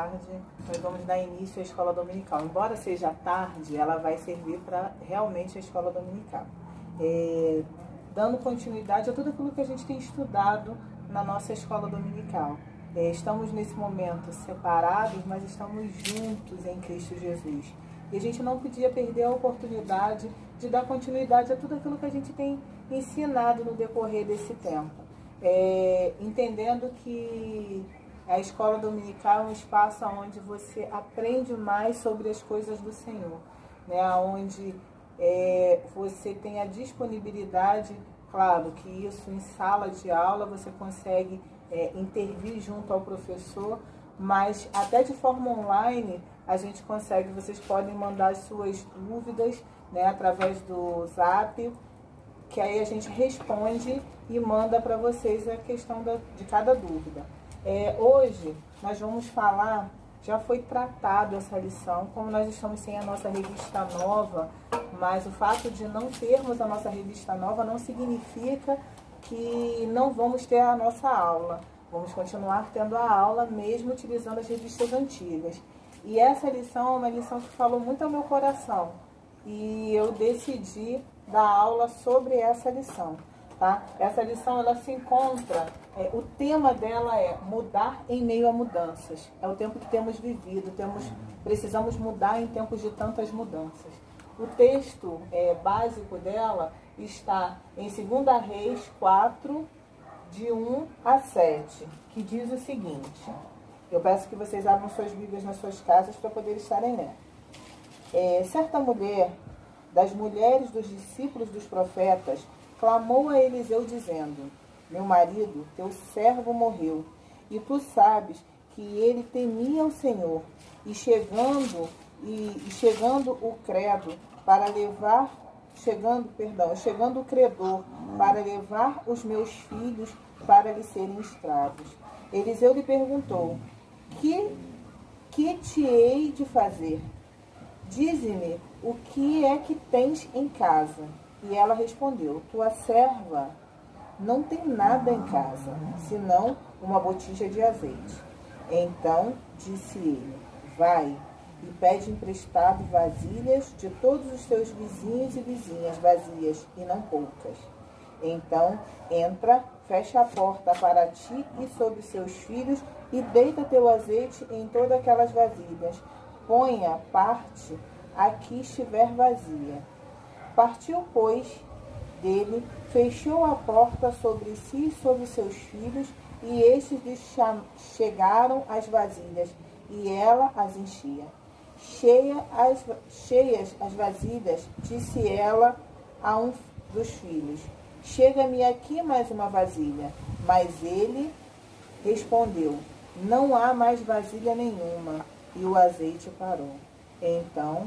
tarde, nós vamos dar início à escola dominical. Embora seja tarde, ela vai servir para realmente a escola dominical. Dando continuidade a tudo aquilo que a gente tem estudado na nossa escola dominical. Estamos nesse momento separados, mas estamos juntos em Cristo Jesus. E a gente não podia perder a oportunidade de dar continuidade a tudo aquilo que a gente tem ensinado no decorrer desse tempo. Entendendo que a escola dominical é um espaço onde você aprende mais sobre as coisas do Senhor, né? Onde você tem a disponibilidade, claro que isso em sala de aula você consegue intervir junto ao professor, mas até de forma online a gente consegue, vocês podem mandar as suas dúvidas, né, através do Zap, que aí a gente responde e manda para vocês a questão de cada dúvida. Hoje nós vamos falar, já foi tratado essa lição, como nós estamos sem a nossa revista nova, mas o fato de não termos a nossa revista nova não significa que não vamos ter a nossa aula. Vamos continuar tendo a aula mesmo utilizando as revistas antigas. E essa lição é uma lição que falou muito ao meu coração. E eu decidi dar aula sobre essa lição. Tá? Essa lição ela se encontra, o tema dela é mudar em meio a mudanças. É o tempo que temos vivido, precisamos mudar em tempos de tantas mudanças. O texto básico dela está em 2 Reis 4, de 1 a 7, que diz o seguinte. Eu peço que vocês abram suas Bíblias nas suas casas para poder estarem lendo. Certa mulher, das mulheres dos discípulos dos profetas, clamou a Eliseu dizendo: meu marido, teu servo morreu, e tu sabes que ele temia o Senhor, e chegando o credo para levar, chegando o credor para levar os meus filhos para lhe serem escravos. Eliseu lhe perguntou: que te hei de fazer? Dize-me o que é que tens em casa. E ela respondeu: tua serva não tem nada em casa, senão uma botija de azeite. Então disse ele: vai e pede emprestado vasilhas de todos os teus vizinhos e vizinhas, vazias e não poucas. Então entra, fecha a porta para ti e sobre seus filhos, e deita teu azeite em todas aquelas vasilhas. Ponha parte a que estiver vazia. Partiu, pois, dele, fechou a porta sobre si e sobre seus filhos, e estes lhe chegaram as vasilhas, e ela as enchia. Cheias as vasilhas, disse ela a um dos filhos: chega-me aqui mais uma vasilha. Mas ele respondeu: não há mais vasilha nenhuma. E o azeite parou. Então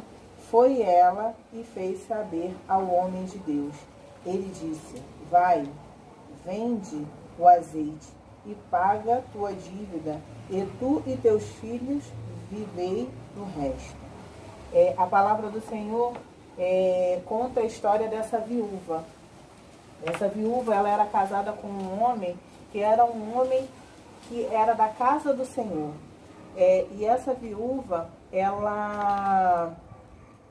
foi ela e fez saber ao homem de Deus. Ele disse: vai, vende o azeite e paga tua dívida, e tu e teus filhos vivei no resto. A palavra do Senhor conta a história dessa viúva. Essa viúva, ela era casada com um homem que era da casa do Senhor. E essa viúva,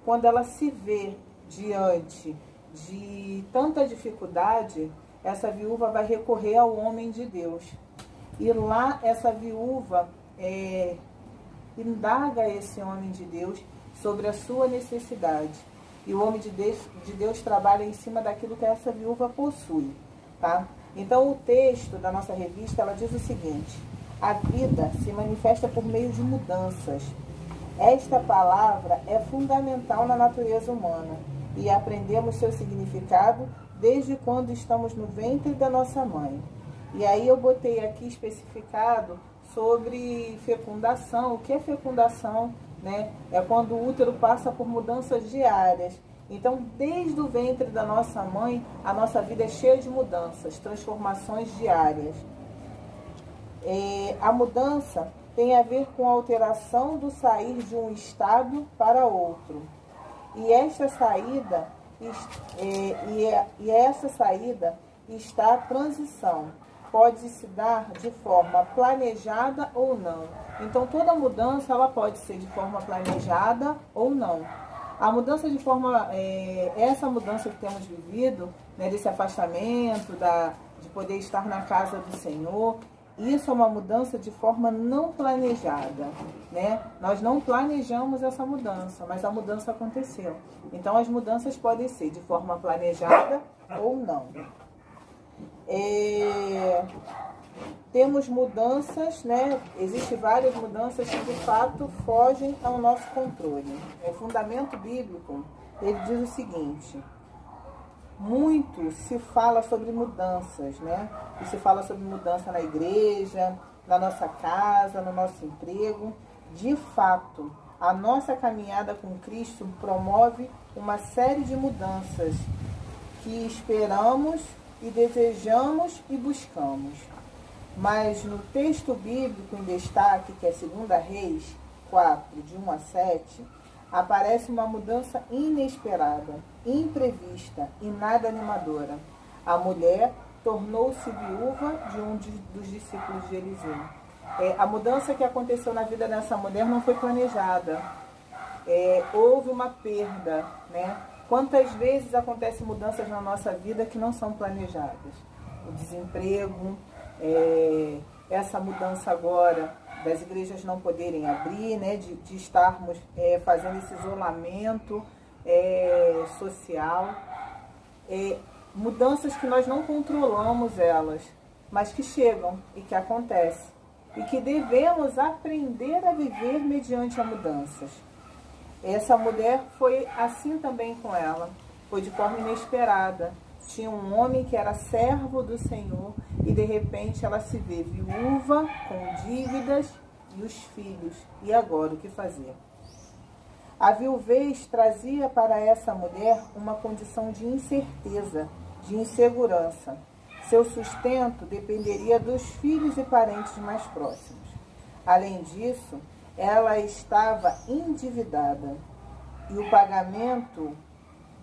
quando ela se vê diante de tanta dificuldade, essa viúva vai recorrer ao homem de Deus. E lá essa viúva indaga a esse homem de Deus sobre a sua necessidade. E o homem de Deus trabalha em cima daquilo que essa viúva possui. Tá? Então o texto da nossa revista, ela diz o seguinte: a vida se manifesta por meio de mudanças. Esta palavra é fundamental na natureza humana e aprendemos seu significado desde quando estamos no ventre da nossa mãe. E aí eu botei aqui especificado sobre fecundação. O que é fecundação? Né? É quando o útero passa por mudanças diárias. Então, desde o ventre da nossa mãe, a nossa vida é cheia de mudanças, transformações diárias. A mudança tem a ver com a alteração do sair de um estado para outro. E essa saída está a transição. pode se dar de forma planejada ou não. Então, toda mudança ela pode ser de forma planejada ou não. A mudança de forma, essa mudança que temos vivido, né, desse afastamento, de poder estar na casa do Senhor, isso é uma mudança de forma não planejada, né? Nós não planejamos essa mudança, mas a mudança aconteceu. Então, as mudanças podem ser de forma planejada ou não. Temos mudanças, né? Existem várias mudanças que de fato fogem ao nosso controle. O fundamento bíblico, ele diz o seguinte: muito se fala sobre mudanças, né? E se fala sobre mudança na igreja, na nossa casa, no nosso emprego. De fato, a nossa caminhada com Cristo promove uma série de mudanças que esperamos e desejamos e buscamos. Mas no texto bíblico em destaque, que é 2 Reis 4, de 1 a 7, aparece uma mudança inesperada, imprevista e nada animadora. A mulher tornou-se viúva de um dos discípulos de Eliseu. A mudança que aconteceu na vida dessa mulher não foi planejada. Houve uma perda, né? Quantas vezes acontecem mudanças na nossa vida que não são planejadas? O desemprego, essa mudança agora das igrejas não poderem abrir, né, de estarmos fazendo esse isolamento social, mudanças que nós não controlamos elas, mas que chegam e que acontecem, e que devemos aprender a viver mediante as mudanças. Essa mulher foi assim também com ela, foi de forma inesperada. Tinha um homem que era servo do Senhor e de repente ela se vê viúva, com dívidas e os filhos. E agora o que fazer? A viuvez trazia para essa mulher uma condição de incerteza, de insegurança. Seu sustento dependeria dos filhos e parentes mais próximos. Além disso, ela estava endividada e o pagamento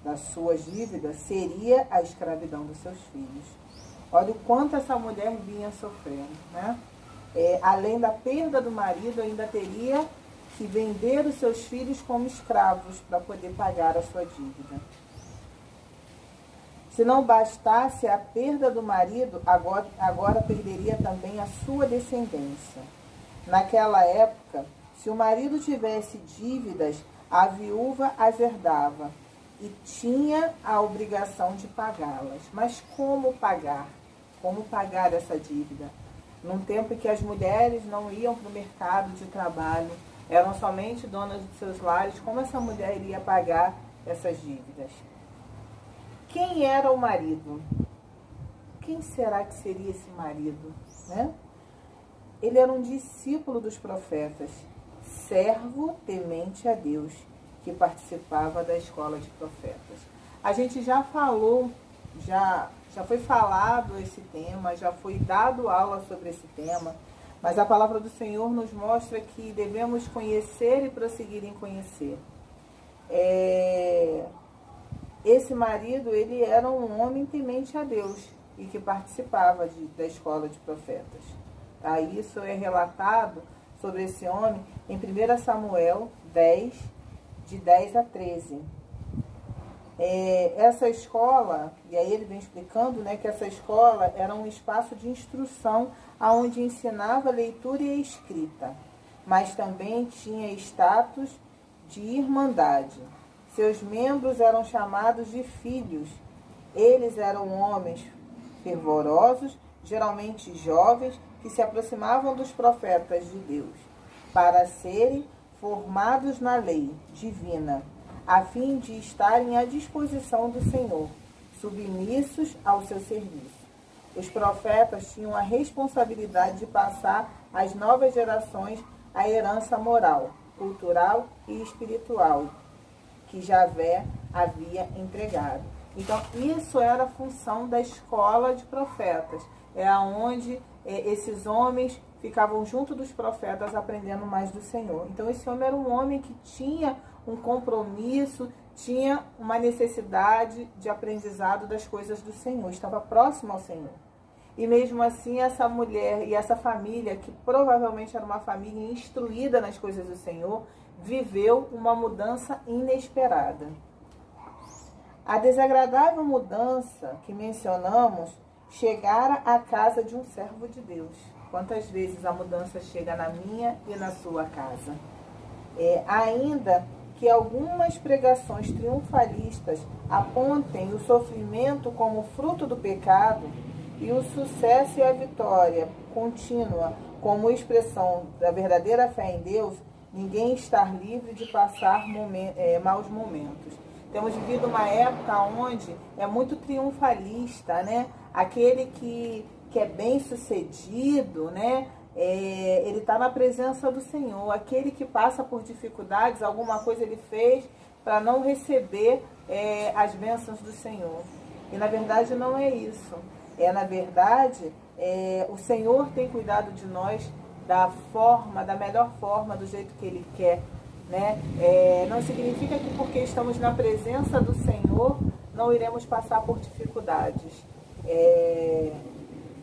das suas dívidas seria a escravidão dos seus filhos. Olha o quanto essa mulher vinha sofrendo, né? Além da perda do marido, ainda teria que vender os seus filhos como escravos para poder pagar a sua dívida. Se não bastasse a perda do marido, agora perderia também a sua descendência. Naquela época, se o marido tivesse dívidas, a viúva as herdava e tinha a obrigação de pagá-las. Mas como pagar? Como pagar essa dívida? Num tempo em que as mulheres não iam para o mercado de trabalho, eram somente donas de seus lares, como essa mulher iria pagar essas dívidas? Quem era o marido? Quem será que seria esse marido, né? Ele era um discípulo dos profetas, servo temente a Deus, que participava da escola de profetas. A gente já falou, já foi falado esse tema, já foi dado aula sobre esse tema, mas a palavra do Senhor nos mostra que devemos conhecer e prosseguir em conhecer. Esse marido, ele era um homem temente a Deus e que participava da escola de profetas. Tá? Isso é relatado sobre esse homem em 1 Samuel 10, de 10 a 13. Essa escola, e aí ele vem explicando, né, que essa escola era um espaço de instrução onde ensinava leitura e escrita, mas também tinha status de irmandade. Seus membros eram chamados de filhos. Eles eram homens fervorosos, geralmente jovens, que se aproximavam dos profetas de Deus, para serem formados na lei divina, a fim de estarem à disposição do Senhor, submissos ao seu serviço. Os profetas tinham a responsabilidade de passar às novas gerações a herança moral, cultural e espiritual que Javé havia entregado. Então, isso era a função da escola de profetas. Onde esses homens ficavam junto dos profetas aprendendo mais do Senhor. Então, esse homem era um homem que tinha um compromisso, tinha uma necessidade de aprendizado das coisas do Senhor, estava próximo ao Senhor. E mesmo assim, essa mulher e essa família, que provavelmente era uma família instruída nas coisas do Senhor, viveu uma mudança inesperada. A desagradável mudança que mencionamos chegara à casa de um servo de Deus. Quantas vezes a mudança chega na minha e na sua casa? Ainda que algumas pregações triunfalistas apontem o sofrimento como fruto do pecado e o sucesso e a vitória contínua como expressão da verdadeira fé em Deus, ninguém está livre de passar maus momentos. Temos vivido uma época onde é muito triunfalista, né? Aquele que é bem sucedido, né? Ele está na presença do Senhor. Aquele que passa por dificuldades, alguma coisa ele fez para não receber as bênçãos do Senhor. E na verdade não é isso. Na verdade, o Senhor tem cuidado de nós da melhor forma, do jeito que Ele quer. Né? Não significa que porque estamos na presença do Senhor não iremos passar por dificuldades.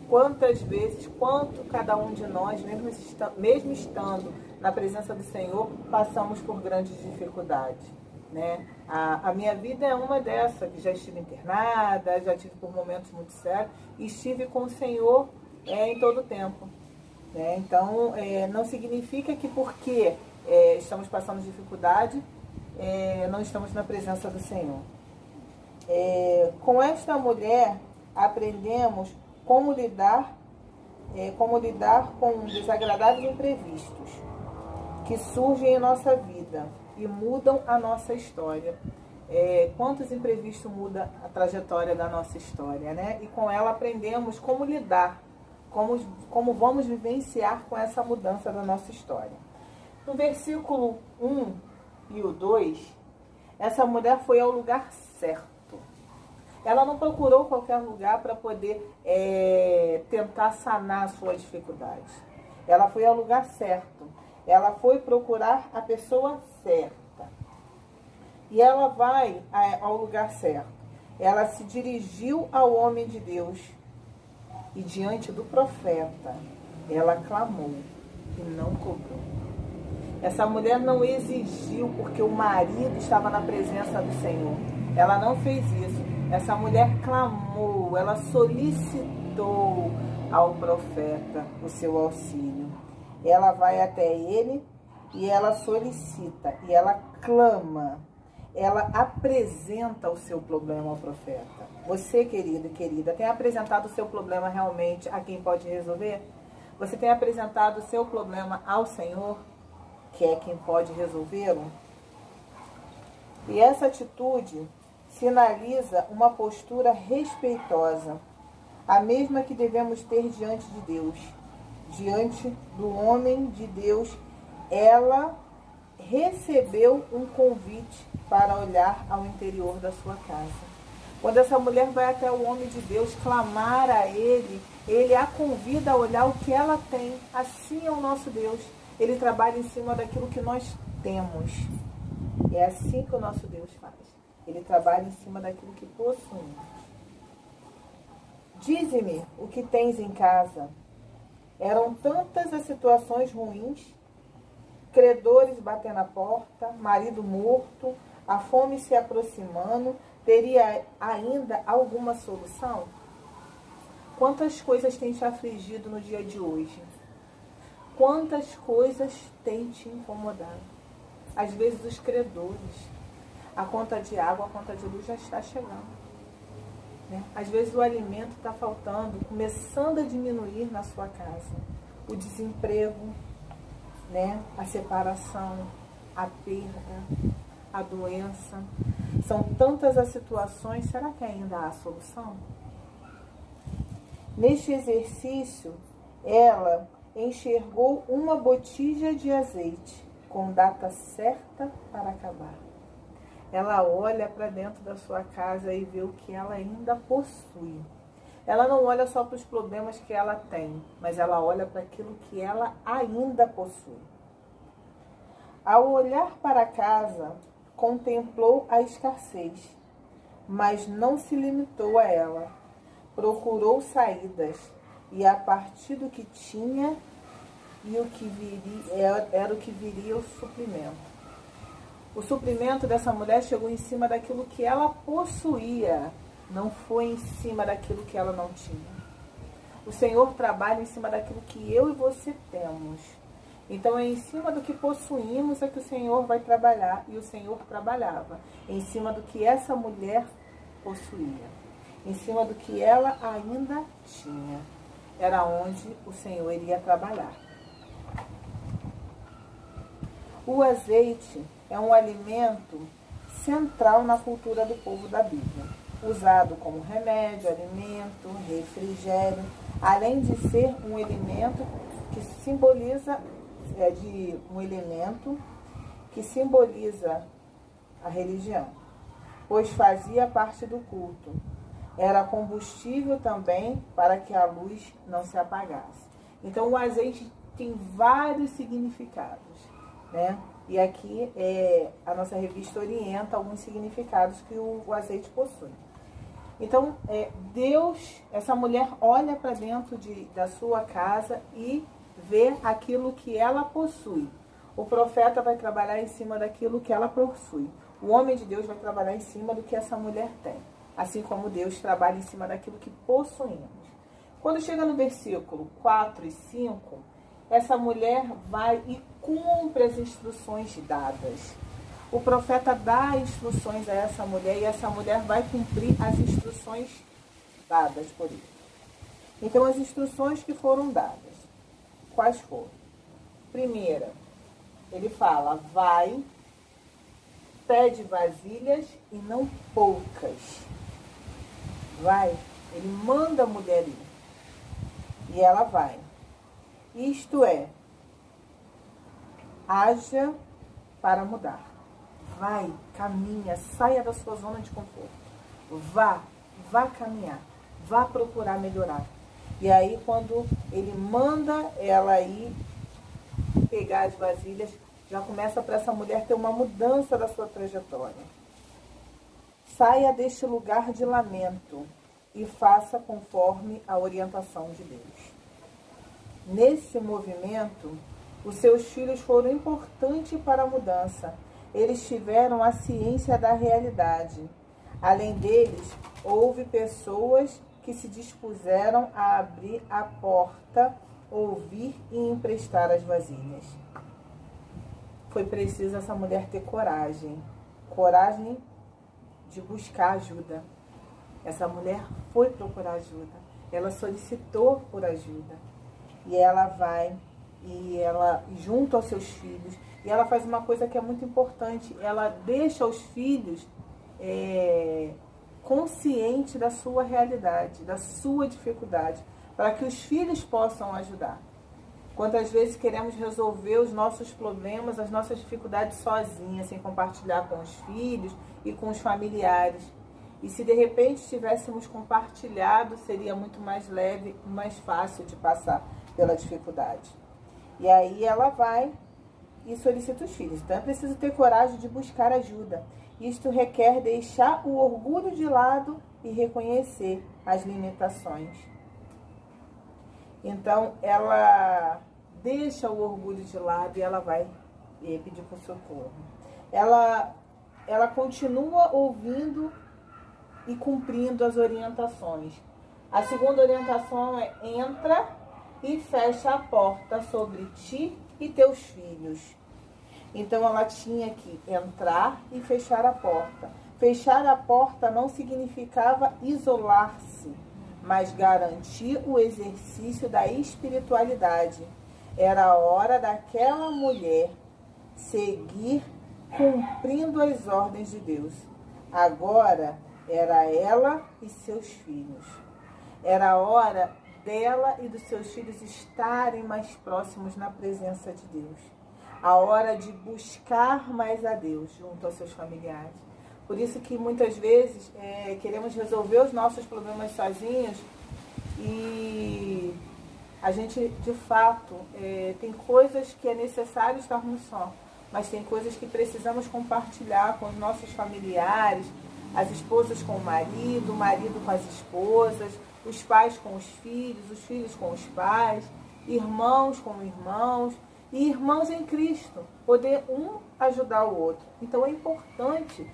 Quantas vezes, quanto cada um de nós, mesmo estando na presença do Senhor, passamos por grandes dificuldades. Né? A minha vida é uma dessas, que já estive internada, já tive por momentos muito sérios, e estive com o Senhor em todo o tempo. Né? Então, não significa que porque estamos passando dificuldade, não estamos na presença do Senhor. Com esta mulher, aprendemos como lidar com desagradáveis imprevistos que surgem em nossa vida e mudam a nossa história. Quantos imprevistos mudam a trajetória da nossa história, né? E com ela aprendemos como lidar, como vamos vivenciar com essa mudança da nossa história. No versículo 1 e o 2, essa mulher foi ao lugar certo. Ela não procurou qualquer lugar para poder tentar sanar a sua dificuldade. Ela foi ao lugar certo. Ela foi procurar a pessoa certa. E ela vai ao lugar certo. Ela se dirigiu ao homem de Deus. E diante do profeta, ela clamou e não cobrou. Essa mulher não exigiu porque o marido estava na presença do Senhor. Ela não fez isso. Essa mulher clamou, ela solicitou ao profeta o seu auxílio. Ela vai até ele e ela solicita, e ela clama, ela apresenta o seu problema ao profeta. Você, querido e querida, tem apresentado o seu problema realmente a quem pode resolver? Você tem apresentado o seu problema ao Senhor, que é quem pode resolvê-lo? E essa atitude sinaliza uma postura respeitosa, a mesma que devemos ter diante de Deus. Diante do homem de Deus, ela recebeu um convite para olhar ao interior da sua casa. Quando essa mulher vai até o homem de Deus clamar a ele, ele a convida a olhar o que ela tem. Assim é o nosso Deus. Ele trabalha em cima daquilo que nós temos. É assim que o nosso Deus faz. Ele trabalha em cima daquilo que possuímos. Dize-me o que tens em casa. Eram tantas as situações ruins, credores batendo a porta, marido morto, a fome se aproximando. Teria ainda alguma solução? Quantas coisas têm te afligido no dia de hoje? Quantas coisas têm te incomodado? Às vezes os credores. A conta de água, a conta de luz já está chegando. Né? Às vezes o alimento está faltando, começando a diminuir na sua casa. O desemprego, né? A separação, a perda, a doença. São tantas as situações, será que ainda há solução? Neste exercício, ela enxergou uma botija de azeite com data certa para acabar. Ela olha para dentro da sua casa e vê o que ela ainda possui. Ela não olha só para os problemas que ela tem, mas ela olha para aquilo que ela ainda possui. Ao olhar para a casa, contemplou a escassez, mas não se limitou a ela. Procurou saídas, e a partir do que tinha e o que viria, era o que viria o suprimento. O suprimento dessa mulher chegou em cima daquilo que ela possuía, não foi em cima daquilo que ela não tinha. O Senhor trabalha em cima daquilo que eu e você temos. Então é em cima do que possuímos é que o Senhor vai trabalhar, e o Senhor trabalhava em cima do que essa mulher possuía, em cima do que ela ainda tinha. Era onde o Senhor iria trabalhar. O azeite é um alimento central na cultura do povo da Bíblia, usado como remédio, alimento, refrigério, além de ser um elemento que simboliza a religião, pois fazia parte do culto. Era combustível também para que a luz não se apagasse. Então o azeite tem vários significados, né? E aqui a nossa revista orienta alguns significados que o azeite possui. Então, Deus, essa mulher olha para dentro da sua casa e vê aquilo que ela possui. O profeta vai trabalhar em cima daquilo que ela possui. O homem de Deus vai trabalhar em cima do que essa mulher tem. Assim como Deus trabalha em cima daquilo que possuímos. Quando chega no versículo 4 e 5, essa mulher vai e cumpre as instruções dadas. O profeta dá instruções a essa mulher e essa mulher vai cumprir as instruções dadas por ele. Então, as instruções que foram dadas, quais foram? Primeira, ele fala, vai, pede vasilhas e não poucas. Vai, ele manda a mulher ir. E ela vai. Isto é, haja para mudar. Vai, caminha, saia da sua zona de conforto. Vá caminhar, vá procurar melhorar. E aí, quando ele manda ela ir pegar as vasilhas, já começa para essa mulher ter uma mudança da sua trajetória. Saia deste lugar de lamento e faça conforme a orientação de Deus. Nesse movimento, os seus filhos foram importantes para a mudança. Eles tiveram a ciência da realidade. Além deles, houve pessoas que se dispuseram a abrir a porta, ouvir e emprestar as vasilhas. Foi preciso essa mulher ter coragem. Coragem de buscar ajuda. Essa mulher foi procurar ajuda. Ela solicitou por ajuda. E ela vai, e ela, junto aos seus filhos, e ela faz uma coisa que é muito importante. Ela deixa os filhos conscientes da sua realidade, da sua dificuldade, para que os filhos possam ajudar. Quantas vezes queremos resolver os nossos problemas, as nossas dificuldades sozinhas, sem compartilhar com os filhos e com os familiares. E se de repente tivéssemos compartilhado, seria muito mais leve e mais fácil de passar pela dificuldade. E aí ela vai e solicita os filhos. Então é preciso ter coragem de buscar ajuda. Isto requer deixar o orgulho de lado e reconhecer as limitações. Então ela deixa o orgulho de lado e ela vai pedir por socorro. Ela continua ouvindo e cumprindo as orientações. A segunda orientação é: entra e fecha a porta sobre ti e teus filhos. Então ela tinha que entrar e fechar a porta. Fechar a porta não significava isolar-se, mas garantir o exercício da espiritualidade. Era a hora daquela mulher seguir cumprindo as ordens de Deus. Agora era ela e seus filhos. Era a hora dela e dos seus filhos estarem mais próximos na presença de Deus. A hora de buscar mais a Deus junto aos seus familiares. Por isso que muitas vezes queremos resolver os nossos problemas sozinhos e a gente, de fato, tem coisas que é necessário estarmos só, mas tem coisas que precisamos compartilhar com os nossos familiares, as esposas com o marido com as esposas, os pais com os filhos com os pais, irmãos com irmãos e irmãos em Cristo, poder um ajudar o outro. Então é importante,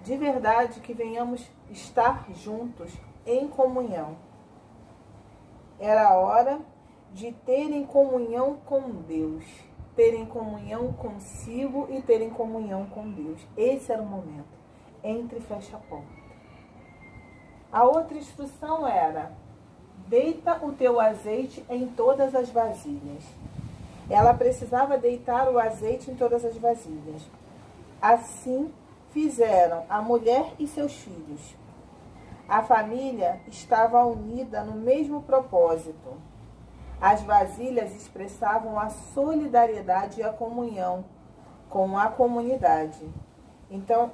de verdade, que venhamos estar juntos em comunhão. Era a hora de terem comunhão com Deus, terem comunhão consigo e terem comunhão com Deus. Esse era o momento. Entre e fecha a porta. A outra instrução era: deita o teu azeite em todas as vasilhas. Ela precisava deitar o azeite em todas as vasilhas. Assim fizeram a mulher e seus filhos. A família estava unida no mesmo propósito. As vasilhas expressavam a solidariedade e a comunhão com a comunidade. Então,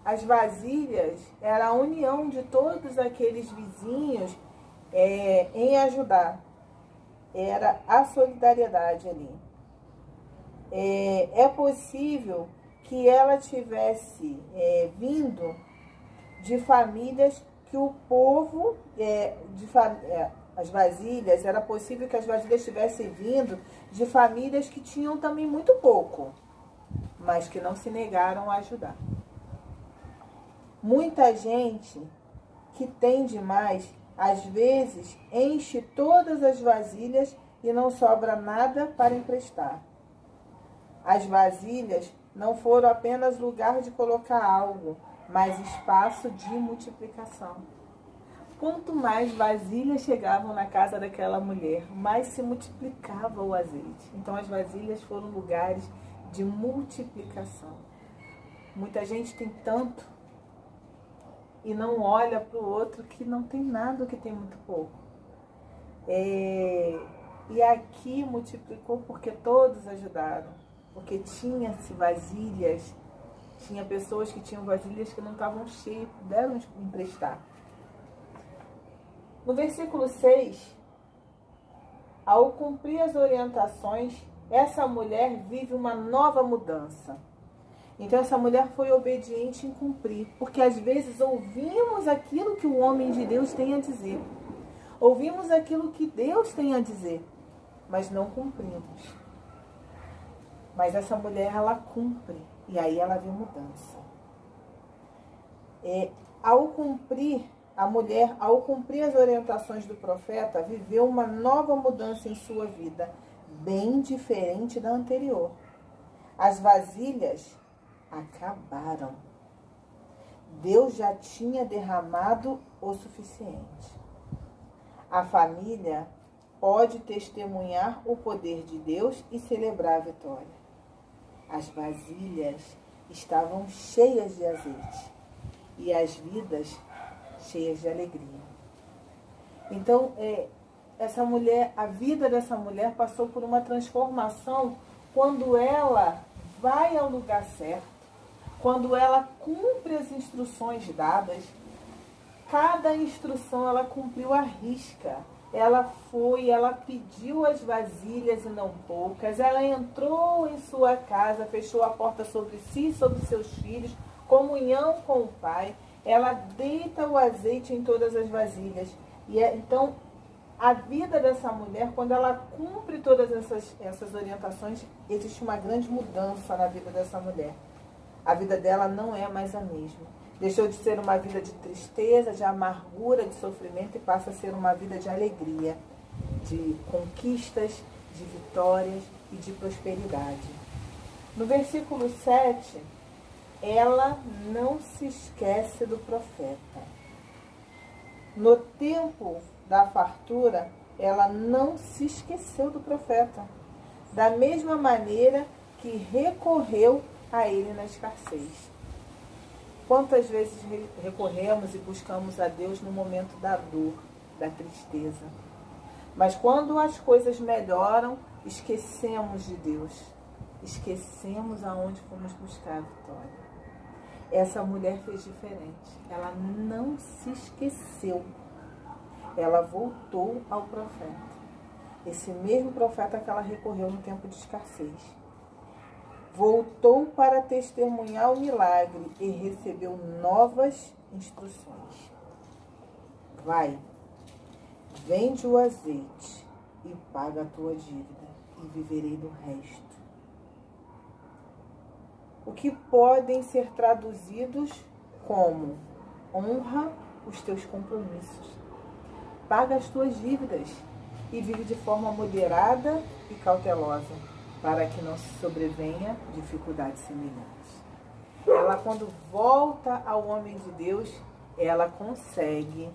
as vasilhas era a união de todos aqueles vizinhos em ajudar. Era a solidariedade ali. É possível que ela tivesse vindo de famílias que o povo, as vasilhas, era possível que as vasilhas tivessem vindo de famílias que tinham também muito pouco, mas que não se negaram a ajudar. Muita gente que tem demais, às vezes, enche todas as vasilhas e não sobra nada para emprestar. As vasilhas não foram apenas lugar de colocar algo, mas espaço de multiplicação. Quanto mais vasilhas chegavam na casa daquela mulher, mais se multiplicava o azeite. Então as vasilhas foram lugares de multiplicação. Muita gente tem tanto e não olha para o outro que não tem nada, que tem muito pouco. E aqui multiplicou porque todos ajudaram, porque tinha-se vasilhas, tinha pessoas que tinham vasilhas que não estavam cheias, puderam emprestar. No versículo 6, ao cumprir as orientações, essa mulher vive uma nova mudança. Então essa mulher foi obediente em cumprir, porque às vezes ouvimos aquilo que o homem de Deus tem a dizer. Ouvimos aquilo que Deus tem a dizer, mas não cumprimos. Mas essa mulher, ela cumpre, e aí ela vê mudança. A mulher, ao cumprir as orientações do profeta, viveu uma nova mudança em sua vida, bem diferente da anterior. As vasilhas acabaram. Deus já tinha derramado o suficiente. A família pode testemunhar o poder de Deus e celebrar a vitória. As vasilhas estavam cheias de azeite e as vidas cheias de alegria. Então, essa mulher, a vida dessa mulher passou por uma transformação quando ela vai ao lugar certo, quando ela cumpre as instruções dadas. Cada instrução ela cumpriu à risca. Ela foi, ela pediu as vasilhas e não poucas. Ela entrou em sua casa, fechou a porta sobre si e sobre seus filhos, comunhão com o Pai. Ela deita o azeite em todas as vasilhas. Então, a vida dessa mulher, quando ela cumpre todas essas orientações, existe uma grande mudança na vida dessa mulher. A vida dela não é mais a mesma. Deixou de ser uma vida de tristeza, de amargura, de sofrimento e passa a ser uma vida de alegria, de conquistas, de vitórias e de prosperidade. No versículo 7, ela não se esquece do profeta. No tempo da fartura, ela não se esqueceu do profeta, da mesma maneira que recorreu a ele na escassez. Quantas vezes recorremos e buscamos a Deus no momento da dor, da tristeza. Mas quando as coisas melhoram, esquecemos de Deus. Esquecemos aonde fomos buscar a vitória. Essa mulher fez diferente. Ela não se esqueceu. Ela voltou ao profeta. Esse mesmo profeta que ela recorreu no tempo de escassez. Voltou para testemunhar o milagre e recebeu novas instruções. vai, vende o azeite e paga a tua dívida, e viverei do resto. O que podem ser traduzidos como: honra os teus compromissos, paga as tuas dívidas e vive de forma moderada e cautelosa, para que não se sobrevenha dificuldades semelhantes. Ela, quando volta ao homem de Deus, ela consegue,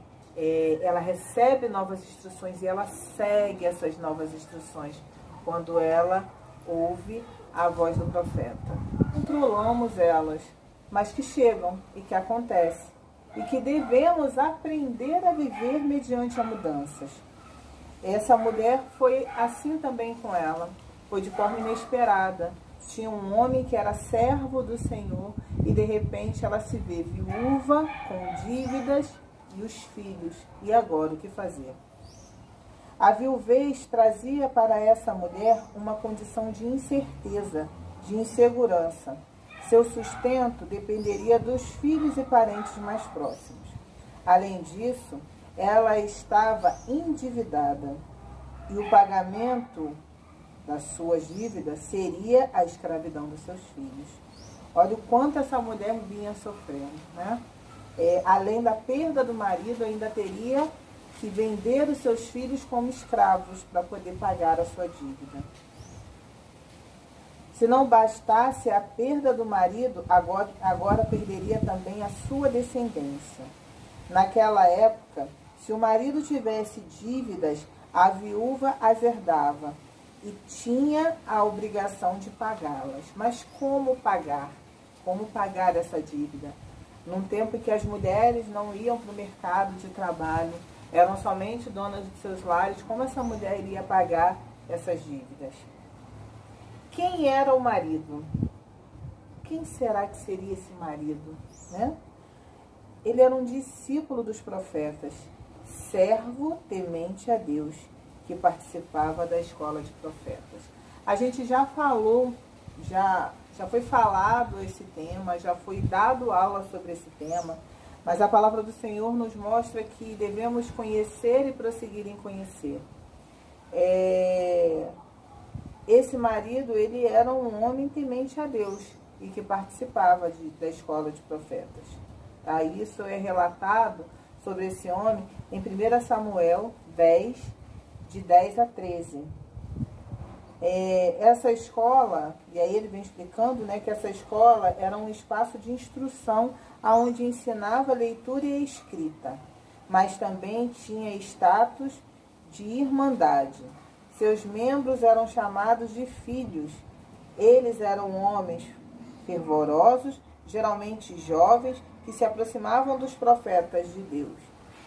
ela recebe novas instruções e ela segue essas novas instruções quando ela ouve a voz do profeta. Controlamos elas, mas que chegam e que acontecem, e que devemos aprender a viver mediante as mudanças. Essa mulher foi assim também com ela, foi de forma inesperada. Tinha um homem que era servo do Senhor e de repente ela se vê viúva, com dívidas e os filhos. E agora o que fazer? A viuvez trazia para essa mulher uma condição de incerteza, de insegurança. Seu sustento dependeria dos filhos e parentes mais próximos. Além disso, ela estava endividada e o pagamento das suas dívidas seria a escravidão dos seus filhos. Olha o quanto essa mulher vinha sofrendo, né? Além da perda do marido, ainda teria que vender os seus filhos como escravos para poder pagar a sua dívida. Se não bastasse a perda do marido, agora perderia também a sua descendência. Naquela época, se o marido tivesse dívidas, a viúva as herdava e tinha a obrigação de pagá-las. Mas como pagar? Como pagar essa dívida? Num tempo em que as mulheres não iam para o mercado de trabalho, eram somente donas de seus lares, como essa mulher iria pagar essas dívidas? Quem era o marido? Quem será que seria esse marido, né? Ele era um discípulo dos profetas, servo temente a Deus, que participava da escola de profetas. A gente já falou, já foi falado esse tema, já foi dado aula sobre esse tema, mas a palavra do Senhor nos mostra que devemos conhecer e prosseguir em conhecer. Esse marido, ele era um homem temente a Deus e que participava da escola de profetas. Tá? Isso é relatado sobre esse homem em 1 Samuel 10, de 10 a 13. Essa escola, e aí ele vem explicando, né, que essa escola era um espaço de instrução onde ensinava leitura e escrita, mas também tinha status de irmandade. Seus membros eram chamados de filhos. Eles eram homens fervorosos, geralmente jovens, que se aproximavam dos profetas de Deus,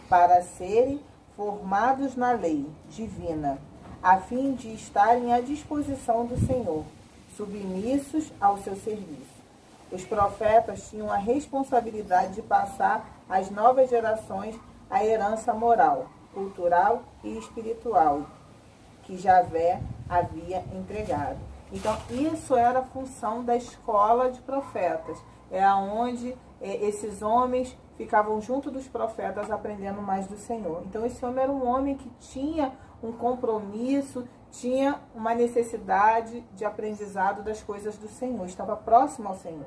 para serem formados na lei divina, a fim de estarem à disposição do Senhor, submissos ao seu serviço. Os profetas tinham a responsabilidade de passar às novas gerações a herança moral, cultural e espiritual que Javé havia entregado. Então, isso era a função da escola de profetas. É onde esses homens ficavam junto dos profetas aprendendo mais do Senhor. Então, esse homem era um homem que tinha um compromisso, tinha uma necessidade de aprendizado das coisas do Senhor, estava próximo ao Senhor.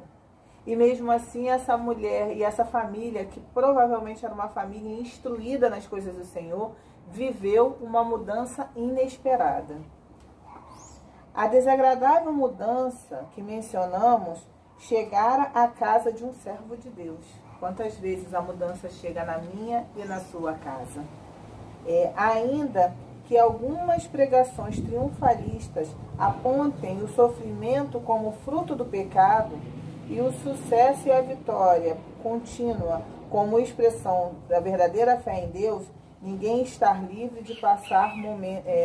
E mesmo assim, essa mulher e essa família, que provavelmente era uma família instruída nas coisas do Senhor, viveu uma mudança inesperada. A desagradável mudança que mencionamos chegara à casa de um servo de Deus. Quantas vezes a mudança chega na minha e na sua casa? Ainda que algumas pregações triunfalistas apontem o sofrimento como fruto do pecado e o sucesso e a vitória contínua como expressão da verdadeira fé em Deus, ninguém está livre de passar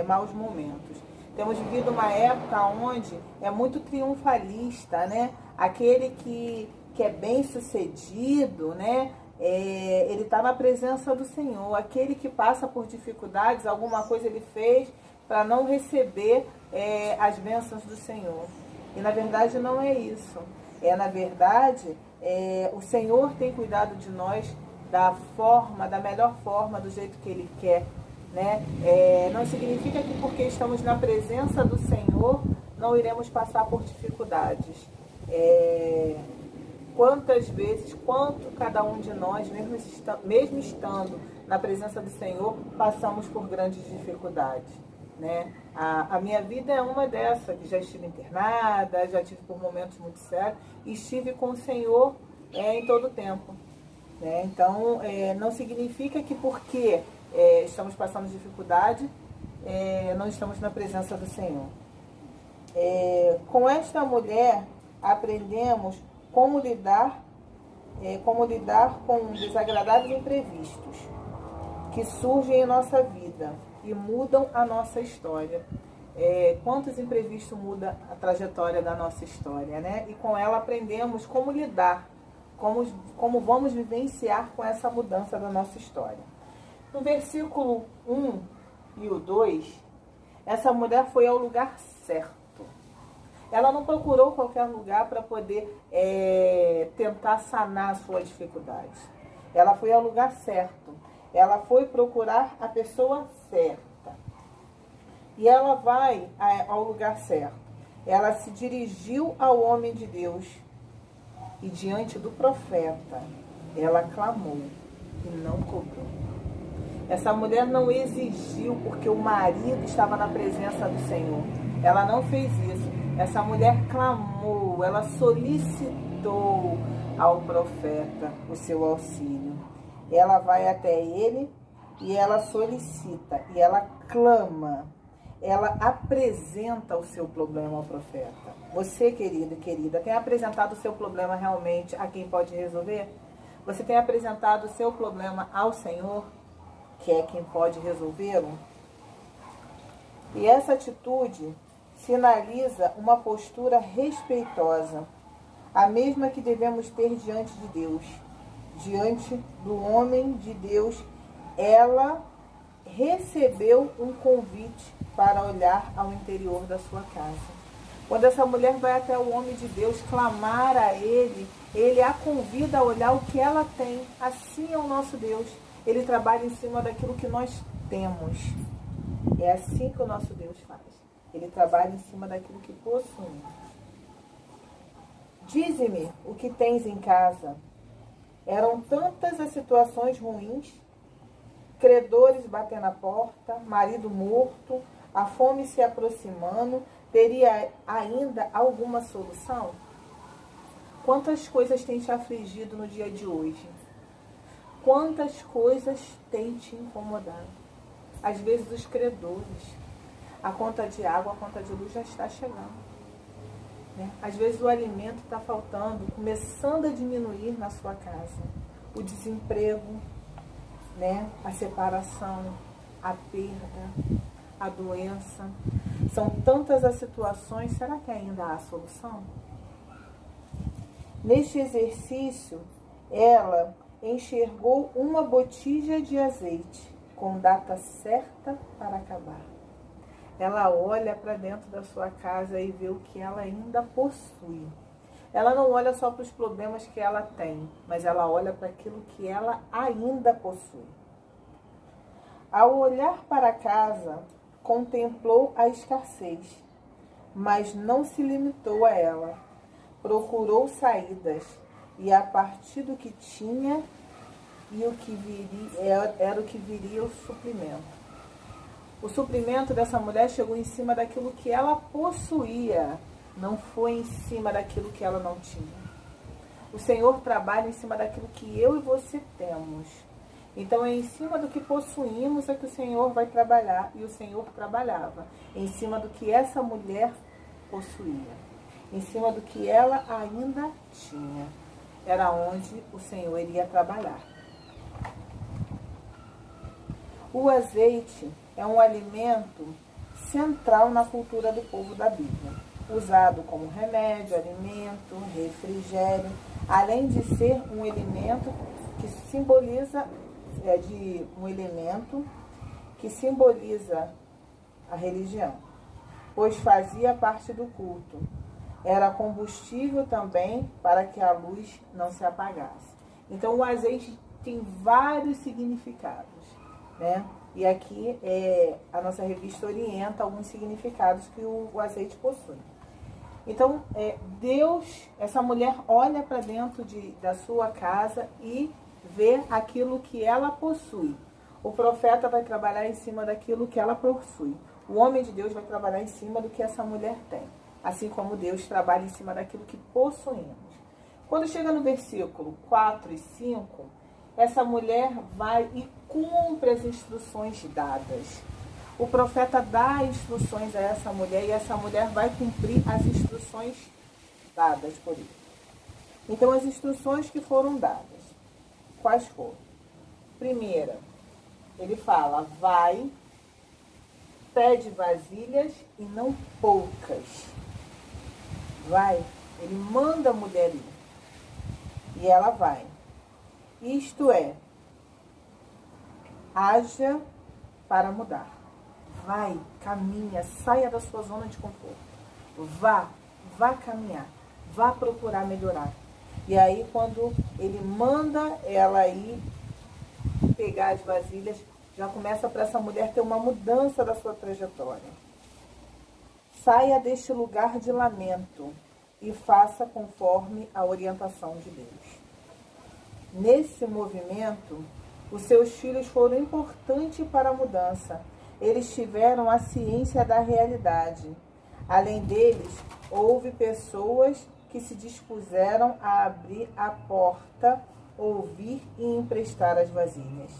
maus momentos. Temos vivido uma época onde é muito triunfalista, né? Aquele que é bem sucedido, né? Ele está na presença do Senhor. Aquele que passa por dificuldades, alguma coisa ele fez para não receber as bênçãos do Senhor. E na verdade não é isso. Na verdade, o Senhor tem cuidado de nós da melhor forma, do jeito que Ele quer, né? Não significa que porque estamos na presença do Senhor não iremos passar por dificuldades. Quantas vezes, quanto cada um de nós, mesmo estando na presença do Senhor, passamos por grandes dificuldades, né? A minha vida é uma dessas, que já estive internada, já tive por momentos muito sérios, e estive com o Senhor em todo o tempo, né? Então, não significa que porque estamos passando dificuldade, não estamos na presença do Senhor. Com esta mulher, aprendemos como lidar com desagradáveis imprevistos que surgem em nossa vida e mudam a nossa história. Quantos imprevistos mudam a trajetória da nossa história, né? E com ela aprendemos como lidar, como vamos vivenciar com essa mudança da nossa história. No versículo 1 e o 2, essa mulher foi ao lugar certo. Ela não procurou qualquer lugar para poder tentar sanar a sua dificuldade. Ela foi ao lugar certo. Ela foi procurar a pessoa certa. E ela vai ao lugar certo. Ela se dirigiu ao homem de Deus. E diante do profeta, ela clamou e não cobrou. Essa mulher não exigiu porque o marido estava na presença do Senhor. Ela não fez isso. Essa mulher clamou, ela solicitou ao profeta o seu auxílio. Ela vai até ele e ela solicita, e ela clama, ela apresenta o seu problema ao profeta. Você, querido e querida, tem apresentado o seu problema realmente a quem pode resolver? Você tem apresentado o seu problema ao Senhor, que é quem pode resolvê-lo? E essa atitude sinaliza uma postura respeitosa, a mesma que devemos ter diante de Deus, diante do homem de Deus. Ela recebeu um convite para olhar ao interior da sua casa. Quando essa mulher vai até o homem de Deus clamar a ele, ele a convida a olhar o que ela tem. Assim é o nosso Deus. Ele trabalha em cima daquilo que nós temos. É assim que o nosso Deus faz. Ele trabalha em cima daquilo que possuímos. Dize-me o que tens em casa. Eram tantas as situações ruins, credores batendo na porta, marido morto, a fome se aproximando. Teria ainda alguma solução? Quantas coisas têm te afligido no dia de hoje? Quantas coisas têm te incomodado? Às vezes os credores. A conta de água, a conta de luz já está chegando, né? Às vezes o alimento está faltando, começando a diminuir na sua casa. O desemprego, né? A separação, a perda, a doença. São tantas as situações, será que ainda há solução? Neste exercício, ela enxergou uma botija de azeite com data certa para acabar. Ela olha para dentro da sua casa e vê o que ela ainda possui. Ela não olha só para os problemas que ela tem, mas ela olha para aquilo que ela ainda possui. Ao olhar para a casa, contemplou a escassez, mas não se limitou a ela. Procurou saídas e a partir do que tinha e o que viria, era o que viria o suprimento. O suprimento dessa mulher chegou em cima daquilo que ela possuía, não foi em cima daquilo que ela não tinha. O Senhor trabalha em cima daquilo que eu e você temos. Então é em cima do que possuímos é que o Senhor vai trabalhar, e o Senhor trabalhava em cima do que essa mulher possuía, em cima do que ela ainda tinha. Era onde o Senhor iria trabalhar. O azeite é um alimento central na cultura do povo da Bíblia, usado como remédio, alimento, refrigério, além de ser um elemento que simboliza a religião, pois fazia parte do culto. Era combustível também para que a luz não se apagasse. Então o azeite tem vários significados, né? E aqui a nossa revista orienta alguns significados que o azeite possui. Então, Deus, essa mulher olha para dentro da sua casa e vê aquilo que ela possui. O profeta vai trabalhar em cima daquilo que ela possui. O homem de Deus vai trabalhar em cima do que essa mulher tem. Assim como Deus trabalha em cima daquilo que possuímos. Quando chega no versículo 4 e 5, essa mulher vai e cumpre as instruções dadas. O profeta dá instruções a essa mulher e essa mulher vai cumprir as instruções dadas por ele. Então, as instruções que foram dadas, quais foram? Primeira, ele fala, vai, pede vasilhas e não poucas. Vai, ele manda a mulher ir. E ela vai. Isto é, haja para mudar. Vai, caminha, saia da sua zona de conforto. Vá caminhar, vá procurar melhorar. E aí, quando ele manda ela ir pegar as vasilhas, já começa para essa mulher ter uma mudança da sua trajetória. Saia deste lugar de lamento e faça conforme a orientação de Deus. Nesse movimento, os seus filhos foram importantes para a mudança. Eles tiveram a ciência da realidade. Além deles, houve pessoas que se dispuseram a abrir a porta, ouvir e emprestar as vasilhas.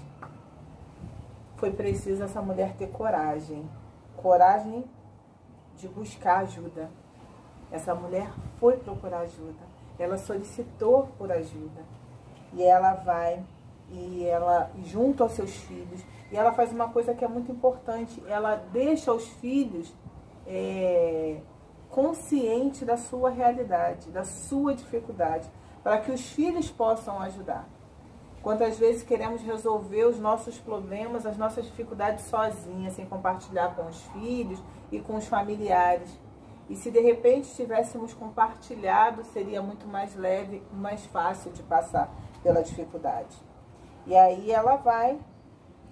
Foi preciso essa mulher ter coragem. Coragem de buscar ajuda. Essa mulher foi procurar ajuda. Ela solicitou por ajuda. E ela vai, e ela junto aos seus filhos, e ela faz uma coisa que é muito importante, ela deixa os filhos conscientes da sua realidade, da sua dificuldade, para que os filhos possam ajudar. Quantas vezes queremos resolver os nossos problemas, as nossas dificuldades sozinhas, sem compartilhar com os filhos e com os familiares. E se de repente tivéssemos compartilhado, seria muito mais leve e mais fácil de passar pela dificuldade. E aí ela vai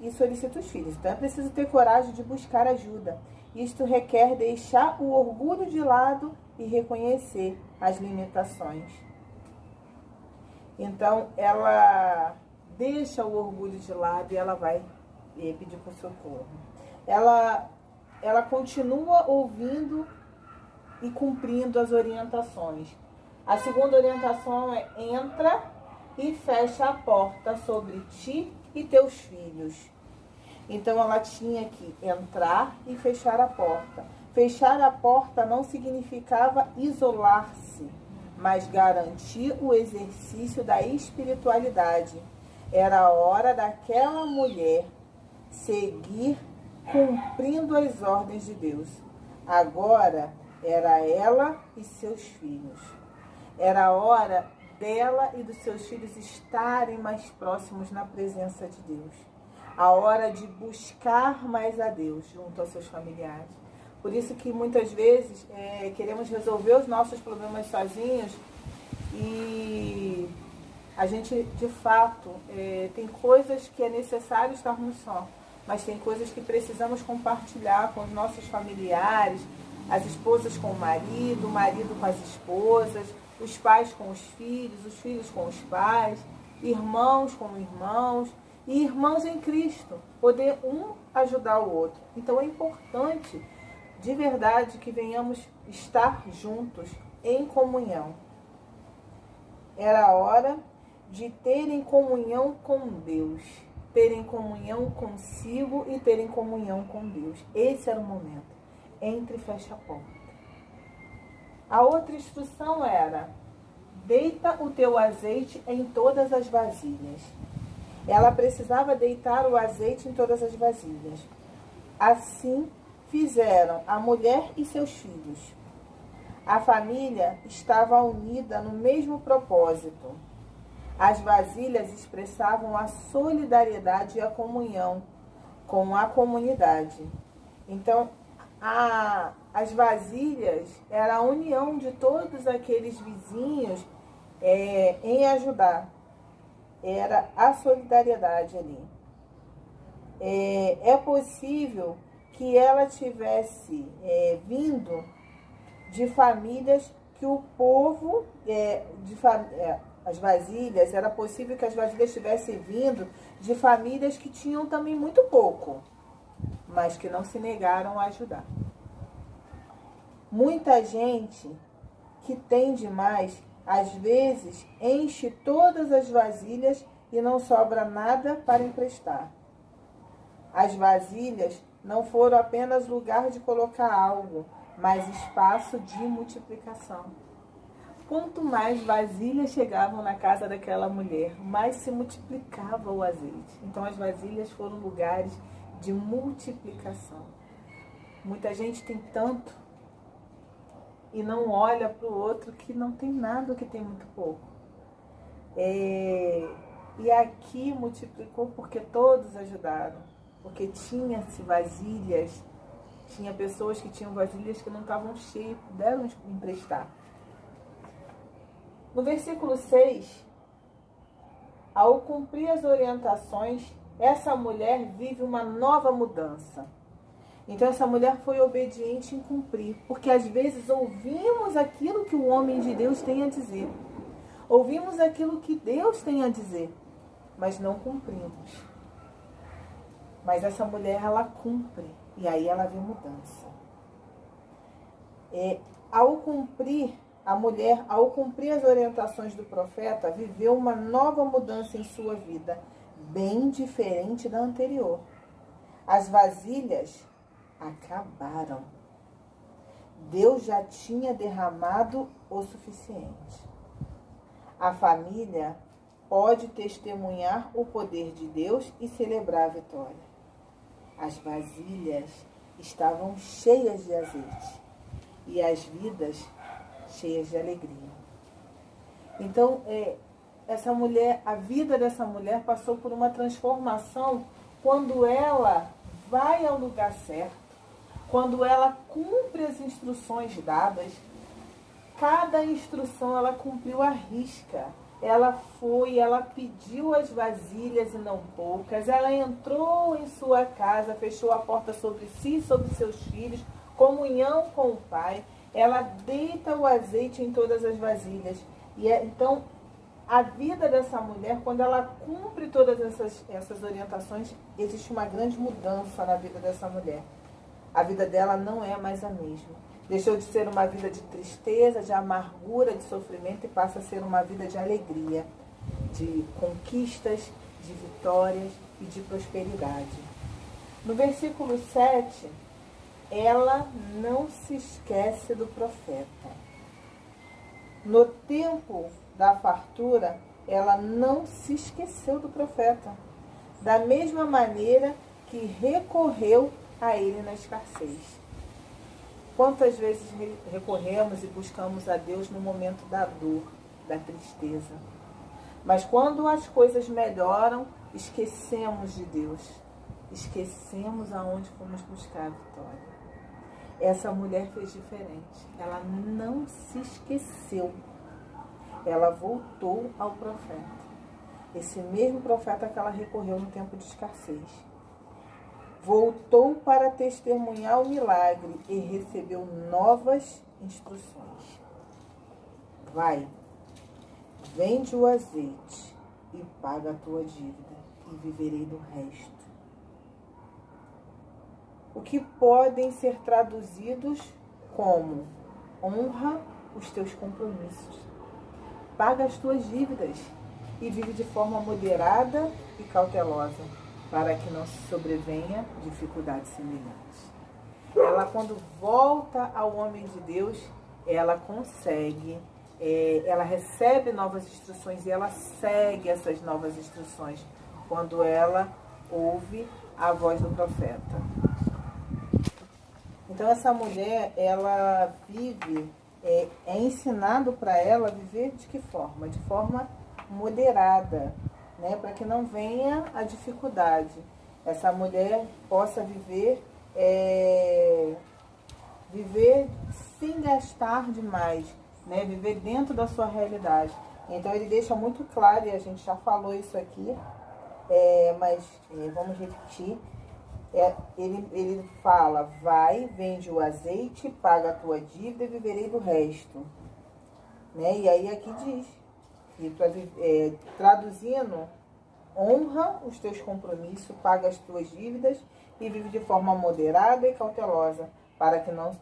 e solicita os filhos. Então é preciso ter coragem de buscar ajuda. Isto requer deixar o orgulho de lado e reconhecer as limitações. Então ela deixa o orgulho de lado e ela vai pedir por socorro. Ela continua ouvindo e cumprindo as orientações. A segunda orientação é: entra e fecha a porta sobre ti e teus filhos. Então ela tinha que entrar e fechar a porta. Fechar a porta não significava isolar-se, mas garantir o exercício da espiritualidade. Era a hora daquela mulher seguir cumprindo as ordens de Deus. Agora era ela e seus filhos. Era a hora dela e dos seus filhos estarem mais próximos na presença de Deus. A hora de buscar mais a Deus junto aos seus familiares. Por isso que muitas vezes queremos resolver os nossos problemas sozinhos e a gente, de fato, tem coisas que é necessário estarmos só, mas tem coisas que precisamos compartilhar com os nossos familiares, as esposas com o marido com as esposas, os pais com os filhos com os pais, irmãos com irmãos e irmãos em Cristo, poder um ajudar o outro. Então é importante, de verdade, que venhamos estar juntos em comunhão. Era a hora de terem comunhão com Deus, terem comunhão consigo e terem comunhão com Deus. Esse era o momento. Entre e fecha a porta. A outra instrução era: deita o teu azeite em todas as vasilhas. Ela precisava deitar o azeite em todas as vasilhas. Assim fizeram a mulher e seus filhos. A família estava unida no mesmo propósito. As vasilhas expressavam a solidariedade e a comunhão com a comunidade. Então, as vasilhas era a união de todos aqueles vizinhos em ajudar. era a solidariedade ali. É possível que ela tivesse vindo de famílias que o povo, as vasilhas, era possível que as vasilhas tivessem vindo de famílias que tinham também muito pouco, mas que não se negaram a ajudar. Muita gente que tem demais, às vezes, enche todas as vasilhas e não sobra nada para emprestar. As vasilhas não foram apenas lugar de colocar algo, mas espaço de multiplicação. Quanto mais vasilhas chegavam na casa daquela mulher, mais se multiplicava o azeite. Então as vasilhas foram lugares de multiplicação. Muita gente tem tanto e não olha para o outro que não tem nada, que tem muito pouco. E aqui multiplicou porque todos ajudaram. Porque tinha-se vasilhas, tinha pessoas que tinham vasilhas que não estavam cheias, puderam emprestar. No versículo 6, ao cumprir as orientações, essa mulher vive uma nova mudança. Então essa mulher foi obediente em cumprir, porque às vezes ouvimos aquilo que o homem de Deus tem a dizer. Ouvimos aquilo que Deus tem a dizer, mas não cumprimos. Mas essa mulher, ela cumpre, e aí ela vê mudança. A mulher, ao cumprir as orientações do profeta, viveu uma nova mudança em sua vida, bem diferente da anterior. As vasilhas acabaram. Deus já tinha derramado o suficiente. A família pode testemunhar o poder de Deus e celebrar a vitória. As vasilhas estavam cheias de azeite e as vidas cheias de alegria. Então, essa mulher, a vida dessa mulher passou por uma transformação quando ela vai ao lugar certo, quando ela cumpre as instruções dadas. Cada instrução ela cumpriu à risca. Ela foi, ela pediu as vasilhas e não poucas. Ela entrou em sua casa, fechou a porta sobre si e sobre seus filhos, comunhão com o Pai. Ela deita o azeite em todas as vasilhas. Então, a vida dessa mulher, quando ela cumpre todas essas orientações, existe uma grande mudança na vida dessa mulher. A vida dela não é mais a mesma. Deixou de ser uma vida de tristeza, de amargura, de sofrimento e passa a ser uma vida de alegria, de conquistas, de vitórias e de prosperidade. No versículo 7, ela não se esquece do profeta. No tempo da fartura, ela não se esqueceu do profeta. Da mesma maneira que recorreu a ele na escassez. Quantas vezes recorremos e buscamos a Deus no momento da dor, da tristeza. Mas quando as coisas melhoram, esquecemos de Deus. Esquecemos aonde fomos buscar a vitória. Essa mulher fez diferente. Ela não se esqueceu. Ela voltou ao profeta. Esse mesmo profeta que ela recorreu no tempo de escassez. Voltou para testemunhar o milagre e recebeu novas instruções. Vai, vende o azeite e paga a tua dívida e viverei do resto. O que podem ser traduzidos como honra os teus compromissos, paga as tuas dívidas e vive de forma moderada e cautelosa, para que não se sobrevenha dificuldades semelhantes. Ela, quando volta ao homem de Deus, ela consegue, ela recebe novas instruções e ela segue essas novas instruções quando ela ouve a voz do profeta. Então essa mulher, ela vive, é ensinado para ela viver de que forma? De forma moderada, né? Para que não venha a dificuldade. Essa mulher possa viver sem gastar demais, né? Viver dentro da sua realidade. Então ele deixa muito claro, e a gente já falou isso aqui, mas vamos repetir. Ele fala, vai, vende o azeite, paga a tua dívida e viverei do resto. Né? E aí aqui diz, traduzindo, honra os teus compromissos, paga as tuas dívidas e vive de forma moderada e cautelosa, para que não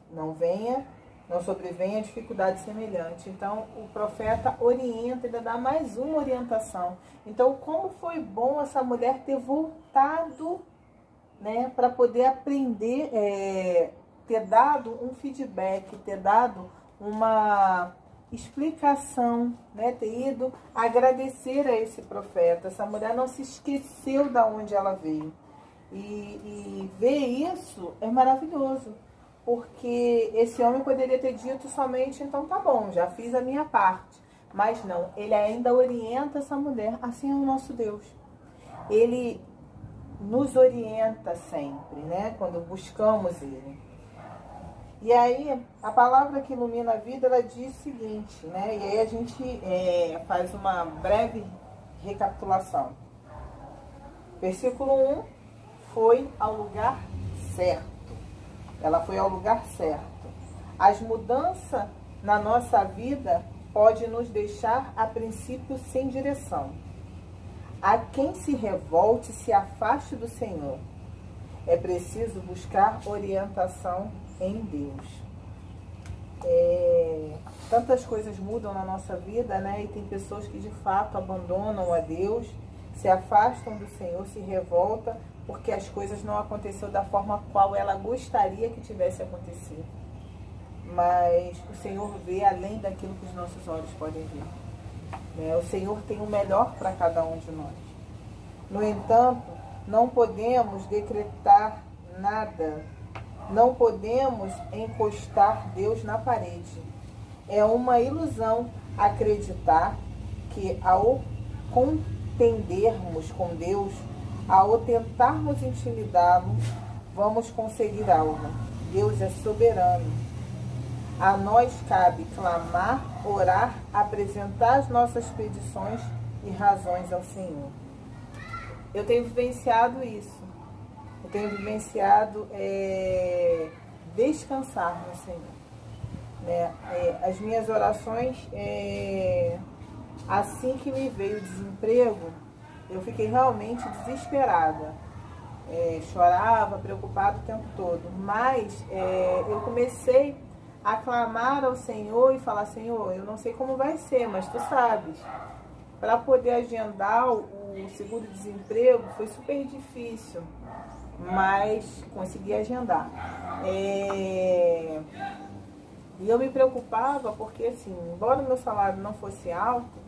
sobrevenha dificuldade semelhante. Então, o profeta orienta, ainda dá mais uma orientação. Então, como foi bom essa mulher ter voltado, né, para poder aprender, ter dado um feedback, ter dado uma explicação, né, ter ido agradecer a esse profeta. Essa mulher não se esqueceu de onde ela veio. E ver isso é maravilhoso, porque esse homem poderia ter dito somente, então tá bom, já fiz a minha parte. Mas não, ele ainda orienta essa mulher. Assim é o nosso Deus. Ele nos orienta sempre, né, quando buscamos ele. E aí, a palavra que ilumina a vida, ela diz o seguinte, né? E aí a gente faz uma breve recapitulação. Versículo 1, foi ao lugar certo. Ela foi ao lugar certo. As mudanças na nossa vida podem nos deixar, a princípio, sem direção. A quem se revolte, se afaste do Senhor. É preciso buscar orientação em Deus. Tantas coisas mudam na nossa vida, né? E tem pessoas que de fato abandonam a Deus, se afastam do Senhor, se revoltam, porque as coisas não aconteceram da forma qual ela gostaria que tivesse acontecido. Mas o Senhor vê além daquilo que os nossos olhos podem ver. O Senhor tem o melhor para cada um de nós. No entanto, não podemos decretar nada. Não podemos encostar Deus na parede. É uma ilusão acreditar que ao contendermos com Deus, ao tentarmos intimidá-lo, vamos conseguir algo. Deus é soberano. A nós cabe clamar, orar, apresentar as nossas petições e razões ao Senhor. Eu tenho vivenciado isso. Eu tenho vivenciado descansar no Senhor. As minhas orações, assim que me veio o desemprego, eu fiquei realmente desesperada. Chorava, preocupada o tempo todo. Mas eu comecei a clamar ao Senhor e falar, Senhor, eu não sei como vai ser, mas Tu sabes. Para poder agendar o seguro-desemprego foi super difícil, mas consegui agendar. E eu me preocupava porque, assim, embora o meu salário não fosse alto,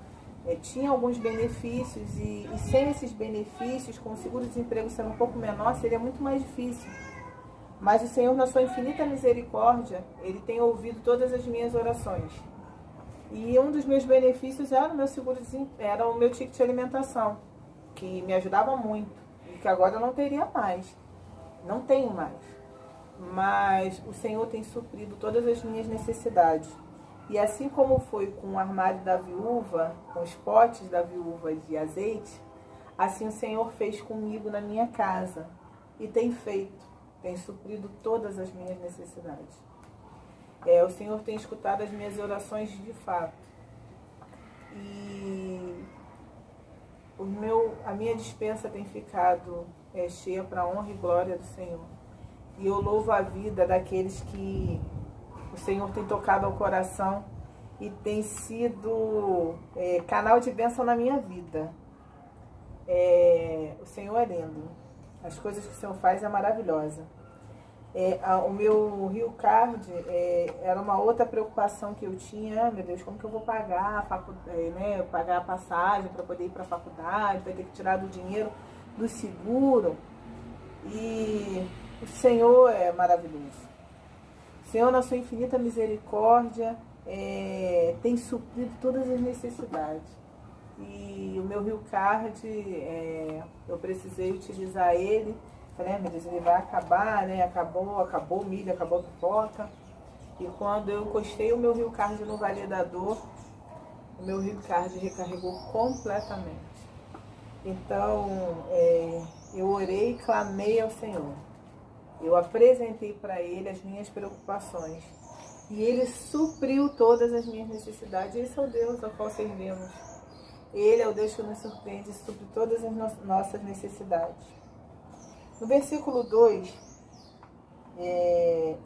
tinha alguns benefícios e sem esses benefícios, com o seguro-desemprego sendo um pouco menor, seria muito mais difícil. Mas o Senhor, na sua infinita misericórdia, Ele tem ouvido todas as minhas orações. E um dos meus benefícios era o meu seguro-desemprego, era o meu ticket de alimentação, que me ajudava muito e que agora eu não teria mais. Não tenho mais. Mas o Senhor tem suprido todas as minhas necessidades. E assim como foi com o armário da viúva, com os potes da viúva de azeite, assim o Senhor fez comigo na minha casa. E tem suprido todas as minhas necessidades. O Senhor tem escutado as minhas orações de fato. E a minha despensa tem ficado cheia para a honra e glória do Senhor. E eu louvo a vida daqueles que o Senhor tem tocado ao coração e tem sido canal de bênção na minha vida. O Senhor é lindo. As coisas que o Senhor faz é maravilhosa. O meu Rio Card era uma outra preocupação que eu tinha. Meu Deus, como que eu vou pagar pagar a passagem para poder ir para a faculdade? Vai ter que tirar do dinheiro do seguro. E o Senhor é maravilhoso. O Senhor, na sua infinita misericórdia, tem suprido todas as necessidades. E o meu Rio Card, eu precisei utilizar ele. Falei, meu Deus, ele vai acabar, né? Acabou o milho, acabou a pipoca. E quando eu encostei o meu Rio Card no validador, o meu Ricardo recarregou completamente. Então, eu orei e clamei ao Senhor. Eu apresentei para Ele as minhas preocupações. E Ele supriu todas as minhas necessidades. Esse é o Deus ao qual servimos. Ele é o Deus que nos surpreende e supre todas as nossas necessidades. No versículo 2,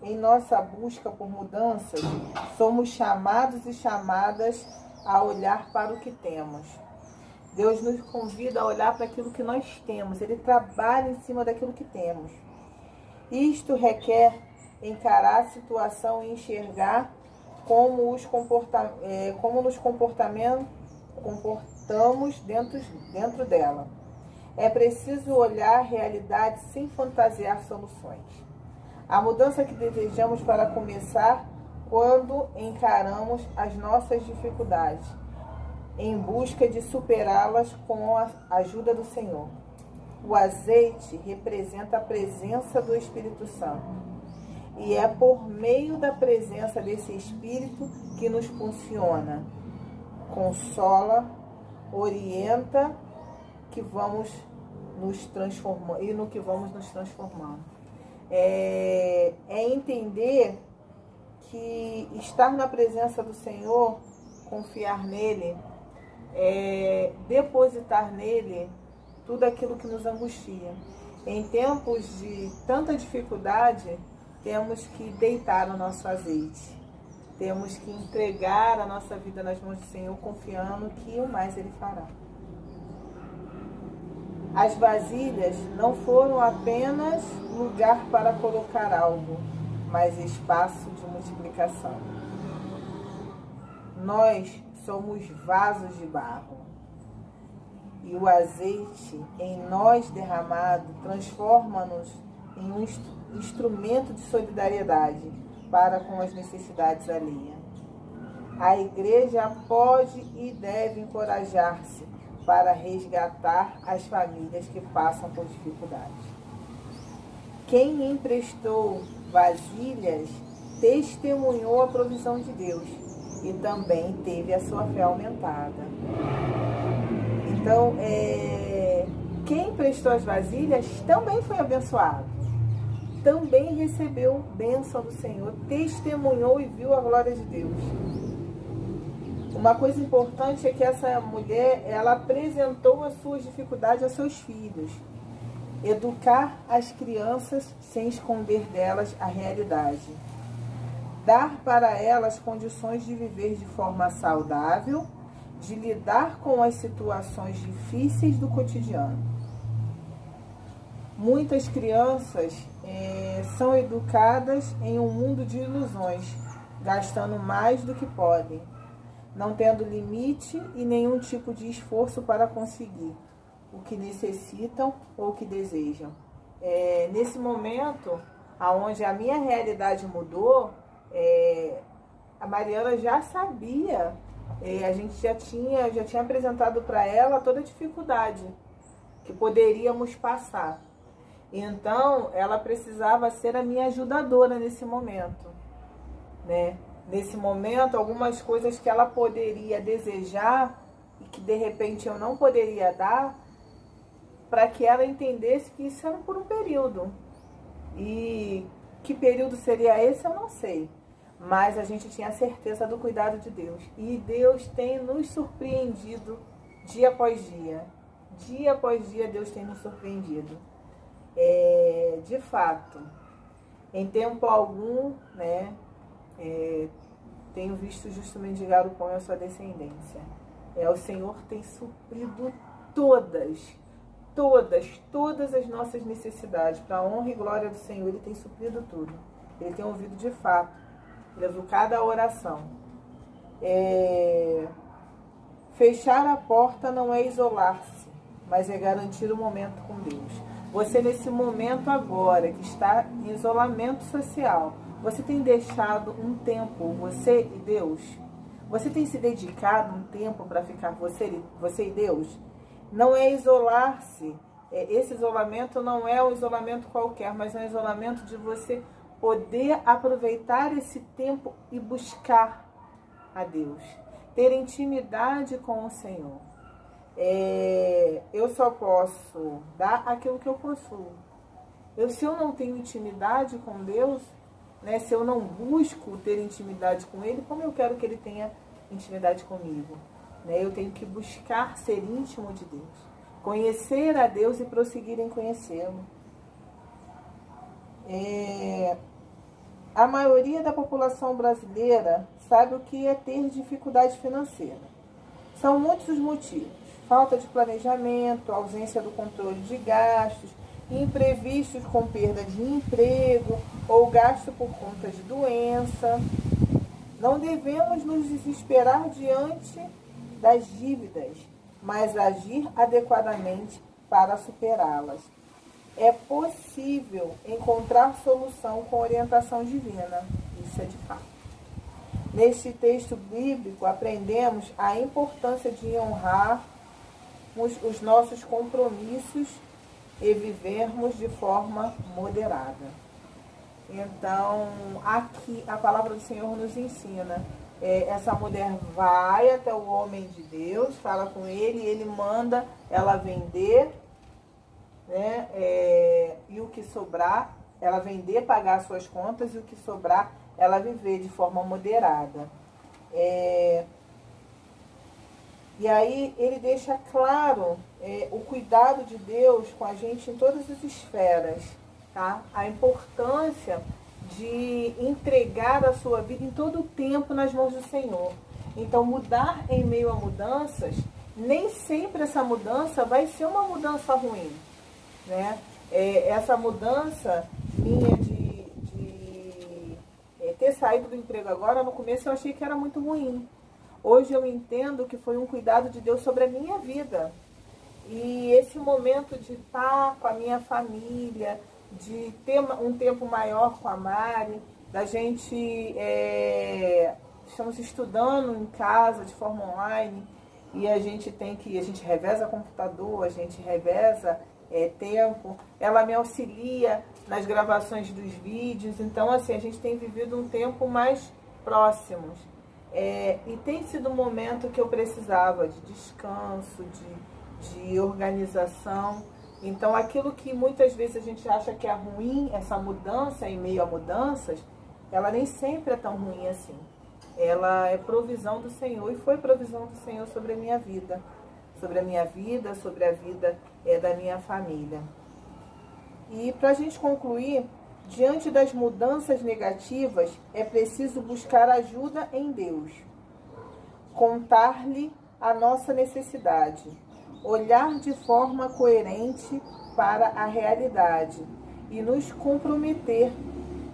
em nossa busca por mudanças, somos chamados e chamadas a olhar para o que temos. Deus nos convida a olhar para aquilo que nós temos. Ele trabalha em cima daquilo que temos. Isto requer encarar a situação e enxergar como nos comportamos dentro dela. É preciso olhar a realidade sem fantasiar soluções. A mudança que desejamos para começar quando encaramos as nossas dificuldades, em busca de superá-las com a ajuda do Senhor. O azeite representa a presença do Espírito Santo. E é por meio da presença desse Espírito que nos funciona, consola, orienta, que vamos nos transformando e no que vamos nos transformando. É entender que estar na presença do Senhor, confiar nele, depositar nele tudo aquilo que nos angustia. Em tempos de tanta dificuldade, temos que deitar o nosso azeite. Temos que entregar a nossa vida nas mãos do Senhor, confiando que o mais Ele fará. As vasilhas não foram apenas lugar para colocar algo, mas espaço de multiplicação. Nós somos vasos de barro. E o azeite em nós derramado transforma-nos em um instrumento de solidariedade para com as necessidades alheias. A igreja pode e deve encorajar-se para resgatar as famílias que passam por dificuldades. Quem emprestou vasilhas testemunhou a provisão de Deus e também teve a sua fé aumentada. Então, quem emprestou as vasilhas também foi abençoado. Também recebeu bênção do Senhor, testemunhou e viu a glória de Deus. Uma coisa importante é que essa mulher, ela apresentou as suas dificuldades aos seus filhos. Educar as crianças sem esconder delas a realidade. Dar para elas condições de viver de forma saudável, de lidar com as situações difíceis do cotidiano. Muitas crianças são educadas em um mundo de ilusões, gastando mais do que podem, não tendo limite e nenhum tipo de esforço para conseguir o que necessitam ou o que desejam. Nesse momento, onde a minha realidade mudou, a Mariana já sabia, a gente já tinha apresentado para ela toda a dificuldade que poderíamos passar. Então, ela precisava ser a minha ajudadora nesse momento, né? Nesse momento, algumas coisas que ela poderia desejar e que de repente eu não poderia dar, para que ela entendesse que isso era por um período. E que período seria esse, eu não sei. Mas a gente tinha certeza do cuidado de Deus. E Deus tem nos surpreendido dia após dia. Dia após dia, Deus tem nos surpreendido. De fato, em tempo algum, né, tenho visto justo mendigar o pão e a sua descendência. O Senhor tem suprido todas as nossas necessidades. Para a honra e glória do Senhor, Ele tem suprido tudo. Ele tem ouvido de fato. Ele ouviu cada oração. Fechar a porta não é isolar-se, mas é garantir o momento com Deus. Você, nesse momento agora, que está em isolamento social, você tem deixado um tempo, você e Deus? Você tem se dedicado um tempo para ficar você e Deus? Não é isolar-se. Esse isolamento não é um isolamento qualquer, mas é um isolamento de você poder aproveitar esse tempo e buscar a Deus. ter intimidade com o Senhor. Eu só posso dar aquilo que eu possuo. Se eu não tenho intimidade com Deus, né, se eu não busco ter intimidade com Ele, como eu quero que Ele tenha intimidade comigo? Né? Eu tenho que buscar ser íntimo de Deus, conhecer a Deus e prosseguir em conhecê-lo. A maioria da população brasileira sabe o que é ter dificuldade financeira. São muitos os motivos: falta de planejamento, ausência do controle de gastos, imprevistos com perda de emprego ou gasto por conta de doença. Não devemos nos desesperar diante das dívidas, mas agir adequadamente para superá-las. É possível encontrar solução com orientação divina. Isso é de fato. Neste texto bíblico, aprendemos a importância de honrarmos os nossos compromissos e vivermos de forma moderada. Então, aqui a palavra do Senhor nos ensina. Essa mulher vai até o homem de Deus, fala com ele manda ela vender, né? E o que sobrar, ela vender, pagar as suas contas, e o que sobrar, ela viver de forma moderada. E aí ele deixa claro o cuidado de Deus com a gente em todas as esferas, tá? A importância de entregar a sua vida em todo o tempo nas mãos do Senhor. Então, mudar em meio a mudanças, nem sempre essa mudança vai ser uma mudança ruim, né? Essa mudança minha de ter saído do emprego agora, no começo eu achei que era muito ruim. Hoje eu entendo que foi um cuidado de Deus sobre a minha vida. E esse momento de estar com a minha família, de ter um tempo maior com a Mari, da gente estamos estudando em casa de forma online, e a gente reveza computador, a gente reveza tempo, ela me auxilia nas gravações dos vídeos. Então, assim, a gente tem vivido um tempo mais próximos. E tem sido um momento que eu precisava de descanso, de organização. Então, aquilo que muitas vezes a gente acha que é ruim, essa mudança em meio a mudanças, ela nem sempre é tão ruim assim. Ela é provisão do Senhor, e foi provisão do Senhor sobre a minha vida, sobre a vida da minha família. E para a gente concluir, diante das mudanças negativas, é preciso buscar ajuda em Deus, contar-lhe a nossa necessidade, olhar de forma coerente para a realidade e nos comprometer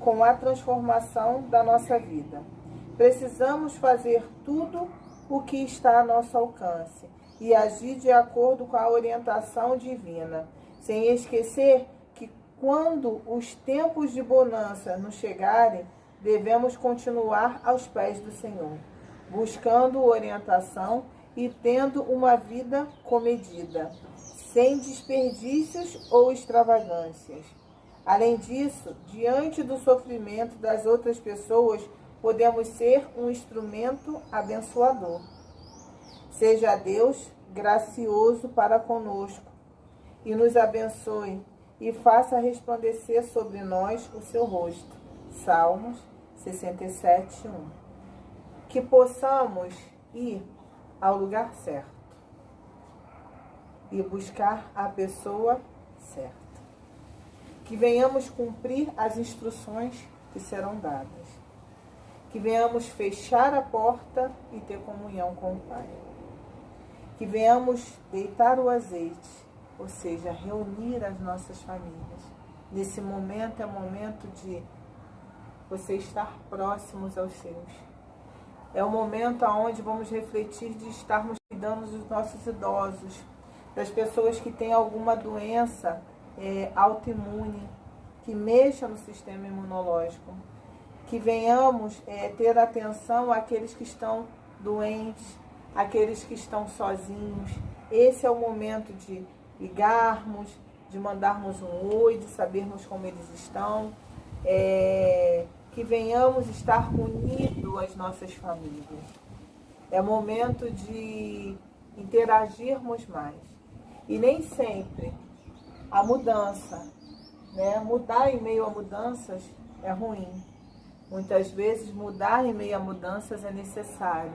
com a transformação da nossa vida. Precisamos fazer tudo o que está a nosso alcance e agir de acordo com a orientação divina, sem esquecer que quando os tempos de bonança nos chegarem, devemos continuar aos pés do Senhor, buscando orientação e tendo uma vida comedida, sem desperdícios ou extravagâncias. Além disso, diante do sofrimento das outras pessoas, podemos ser um instrumento abençoador. Seja Deus gracioso para conosco e nos abençoe e faça resplandecer sobre nós o seu rosto. Salmos 67:1. Que possamos ir ao lugar certo e buscar a pessoa certa. Que venhamos cumprir as instruções que serão dadas. Que venhamos fechar a porta e ter comunhão com o Pai. Que venhamos deitar o azeite, ou seja, reunir as nossas famílias. Nesse momento é momento de você estar próximos aos seus. É o momento onde vamos refletir de estarmos cuidando dos nossos idosos, das pessoas que têm alguma doença autoimune, que mexa no sistema imunológico. Que venhamos ter atenção àqueles que estão doentes, àqueles que estão sozinhos. Esse é o momento de ligarmos, de mandarmos um oi, de sabermos como eles estão. Que venhamos estar unidos às nossas famílias. É momento de interagirmos mais. E nem sempre a mudança, né? Mudar em meio a mudanças é ruim. Muitas vezes mudar em meio a mudanças é necessário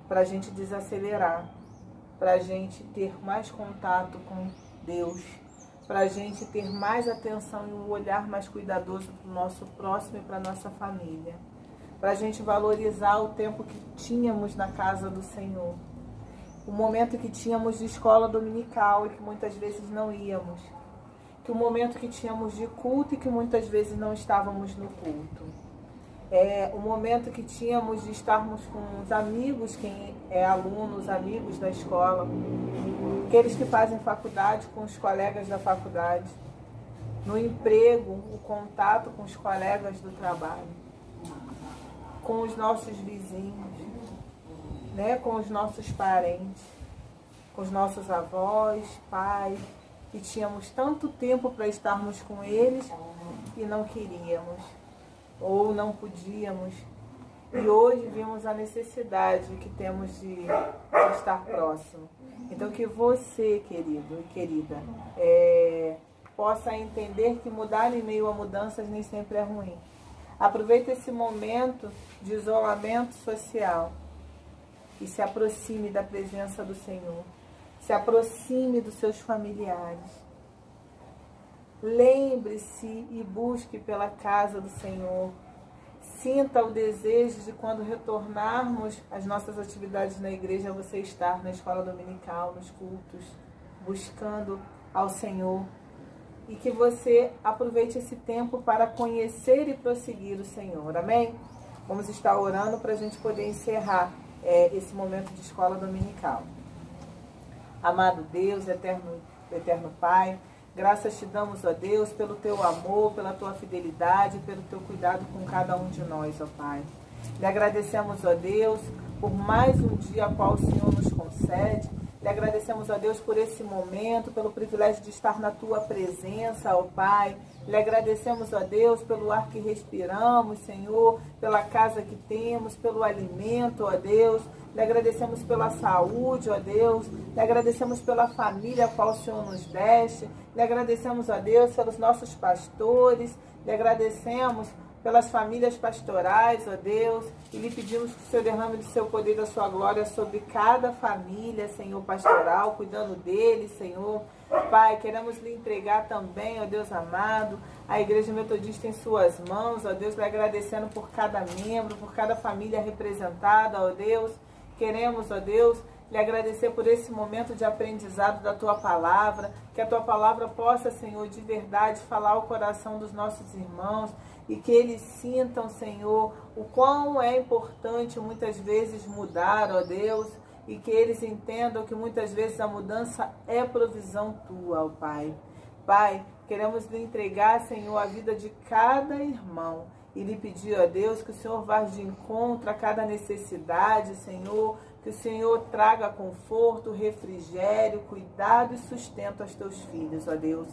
para a gente desacelerar, para a gente ter mais contato com Deus, para a gente ter mais atenção e um olhar mais cuidadoso para o nosso próximo e para a nossa família, para a gente valorizar o tempo que tínhamos na casa do Senhor, o momento que tínhamos de escola dominical e que muitas vezes não íamos, que o momento que tínhamos de culto e que muitas vezes não estávamos no culto. O momento que tínhamos de estarmos com os amigos, quem é aluno, os amigos da escola, aqueles que fazem faculdade com os colegas da faculdade, no emprego, o contato com os colegas do trabalho, com os nossos vizinhos, né, com os nossos parentes, com os nossos avós, pais, que tínhamos tanto tempo para estarmos com eles e não queríamos, ou não podíamos. E hoje vimos a necessidade que temos de estar próximo. Então que você, querido e querida, possa entender que mudar em meio a mudanças nem sempre é ruim. Aproveite esse momento de isolamento social e se aproxime da presença do Senhor. Se aproxime dos seus familiares. Lembre-se e busque pela casa do Senhor. Sinta o desejo de, quando retornarmos às nossas atividades na igreja, você estar na escola dominical, nos cultos, buscando ao Senhor. E que você aproveite esse tempo para conhecer e prosseguir o Senhor. Amém? Vamos estar orando para a gente poder encerrar esse momento de escola dominical. Amado Deus, eterno Pai, graças te damos, ó Deus, pelo teu amor, pela tua fidelidade, pelo teu cuidado com cada um de nós, ó Pai. Lhe agradecemos, ó Deus, por mais um dia a qual o Senhor nos concede. Lhe agradecemos, ó Deus, por esse momento, pelo privilégio de estar na tua presença, ó Pai. Lhe agradecemos, ó Deus, pelo ar que respiramos, Senhor, pela casa que temos, pelo alimento, ó Deus. Lhe agradecemos pela saúde, ó Deus. Lhe agradecemos pela família a qual o Senhor nos deste. Lhe agradecemos, ó Deus, pelos nossos pastores. Lhe agradecemos pelas famílias pastorais, ó Deus, e lhe pedimos que o Senhor derrame do seu poder e da sua glória sobre cada família, Senhor, pastoral, cuidando deles, Senhor. Pai, queremos lhe entregar também, ó Deus amado, a Igreja Metodista em suas mãos, ó Deus, lhe agradecendo por cada membro, por cada família representada, ó Deus. Queremos, ó Deus, lhe agradecer por esse momento de aprendizado da tua palavra, que a tua palavra possa, Senhor, de verdade falar ao coração dos nossos irmãos, e que eles sintam, Senhor, o quão é importante muitas vezes mudar, ó Deus, e que eles entendam que muitas vezes a mudança é provisão tua, ó Pai. Pai, queremos lhe entregar, Senhor, a vida de cada irmão e lhe pedir, ó Deus, que o Senhor vá de encontro a cada necessidade, Senhor, que o Senhor traga conforto, refrigério, cuidado e sustento aos teus filhos, ó Deus.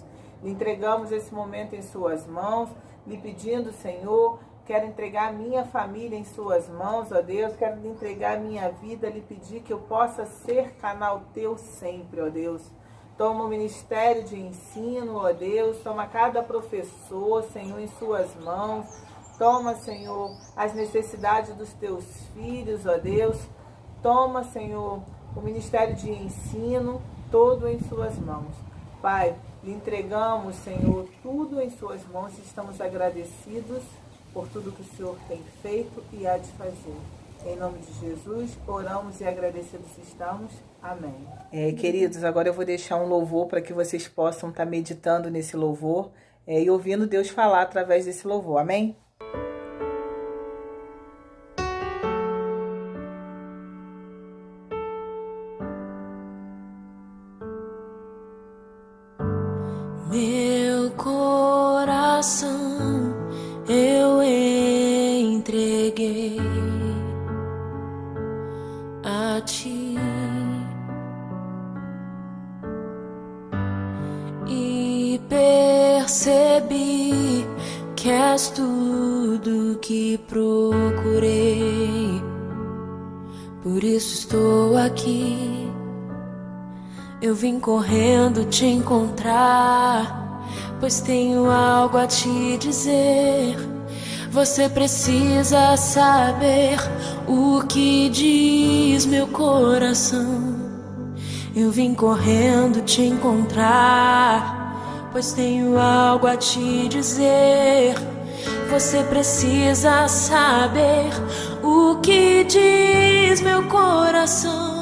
Lhe entregamos esse momento em suas mãos, lhe pedindo, Senhor, quero entregar a minha família em suas mãos, ó Deus, quero lhe entregar a minha vida, lhe pedir que eu possa ser canal teu sempre, ó Deus. Toma o ministério de ensino, ó Deus, toma cada professor, Senhor, em suas mãos. Toma, Senhor, as necessidades dos teus filhos, ó Deus. Toma, Senhor, o ministério de ensino todo em suas mãos. Pai, lhe entregamos, Senhor, tudo em suas mãos e estamos agradecidos por tudo que o Senhor tem feito e há de fazer. Em nome de Jesus, oramos e agradecidos estamos. Amém. Queridos, agora eu vou deixar um louvor para que vocês possam estar meditando nesse louvor e ouvindo Deus falar através desse louvor. Amém? Meu coração eu entreguei a ti e percebi que és tudo que procurei. por isso estou aqui. Eu vim correndo te encontrar, pois tenho algo a te dizer. Você precisa saber o que diz meu coração. Eu vim correndo te encontrar, pois tenho algo a te dizer. Você precisa saber o que diz meu coração.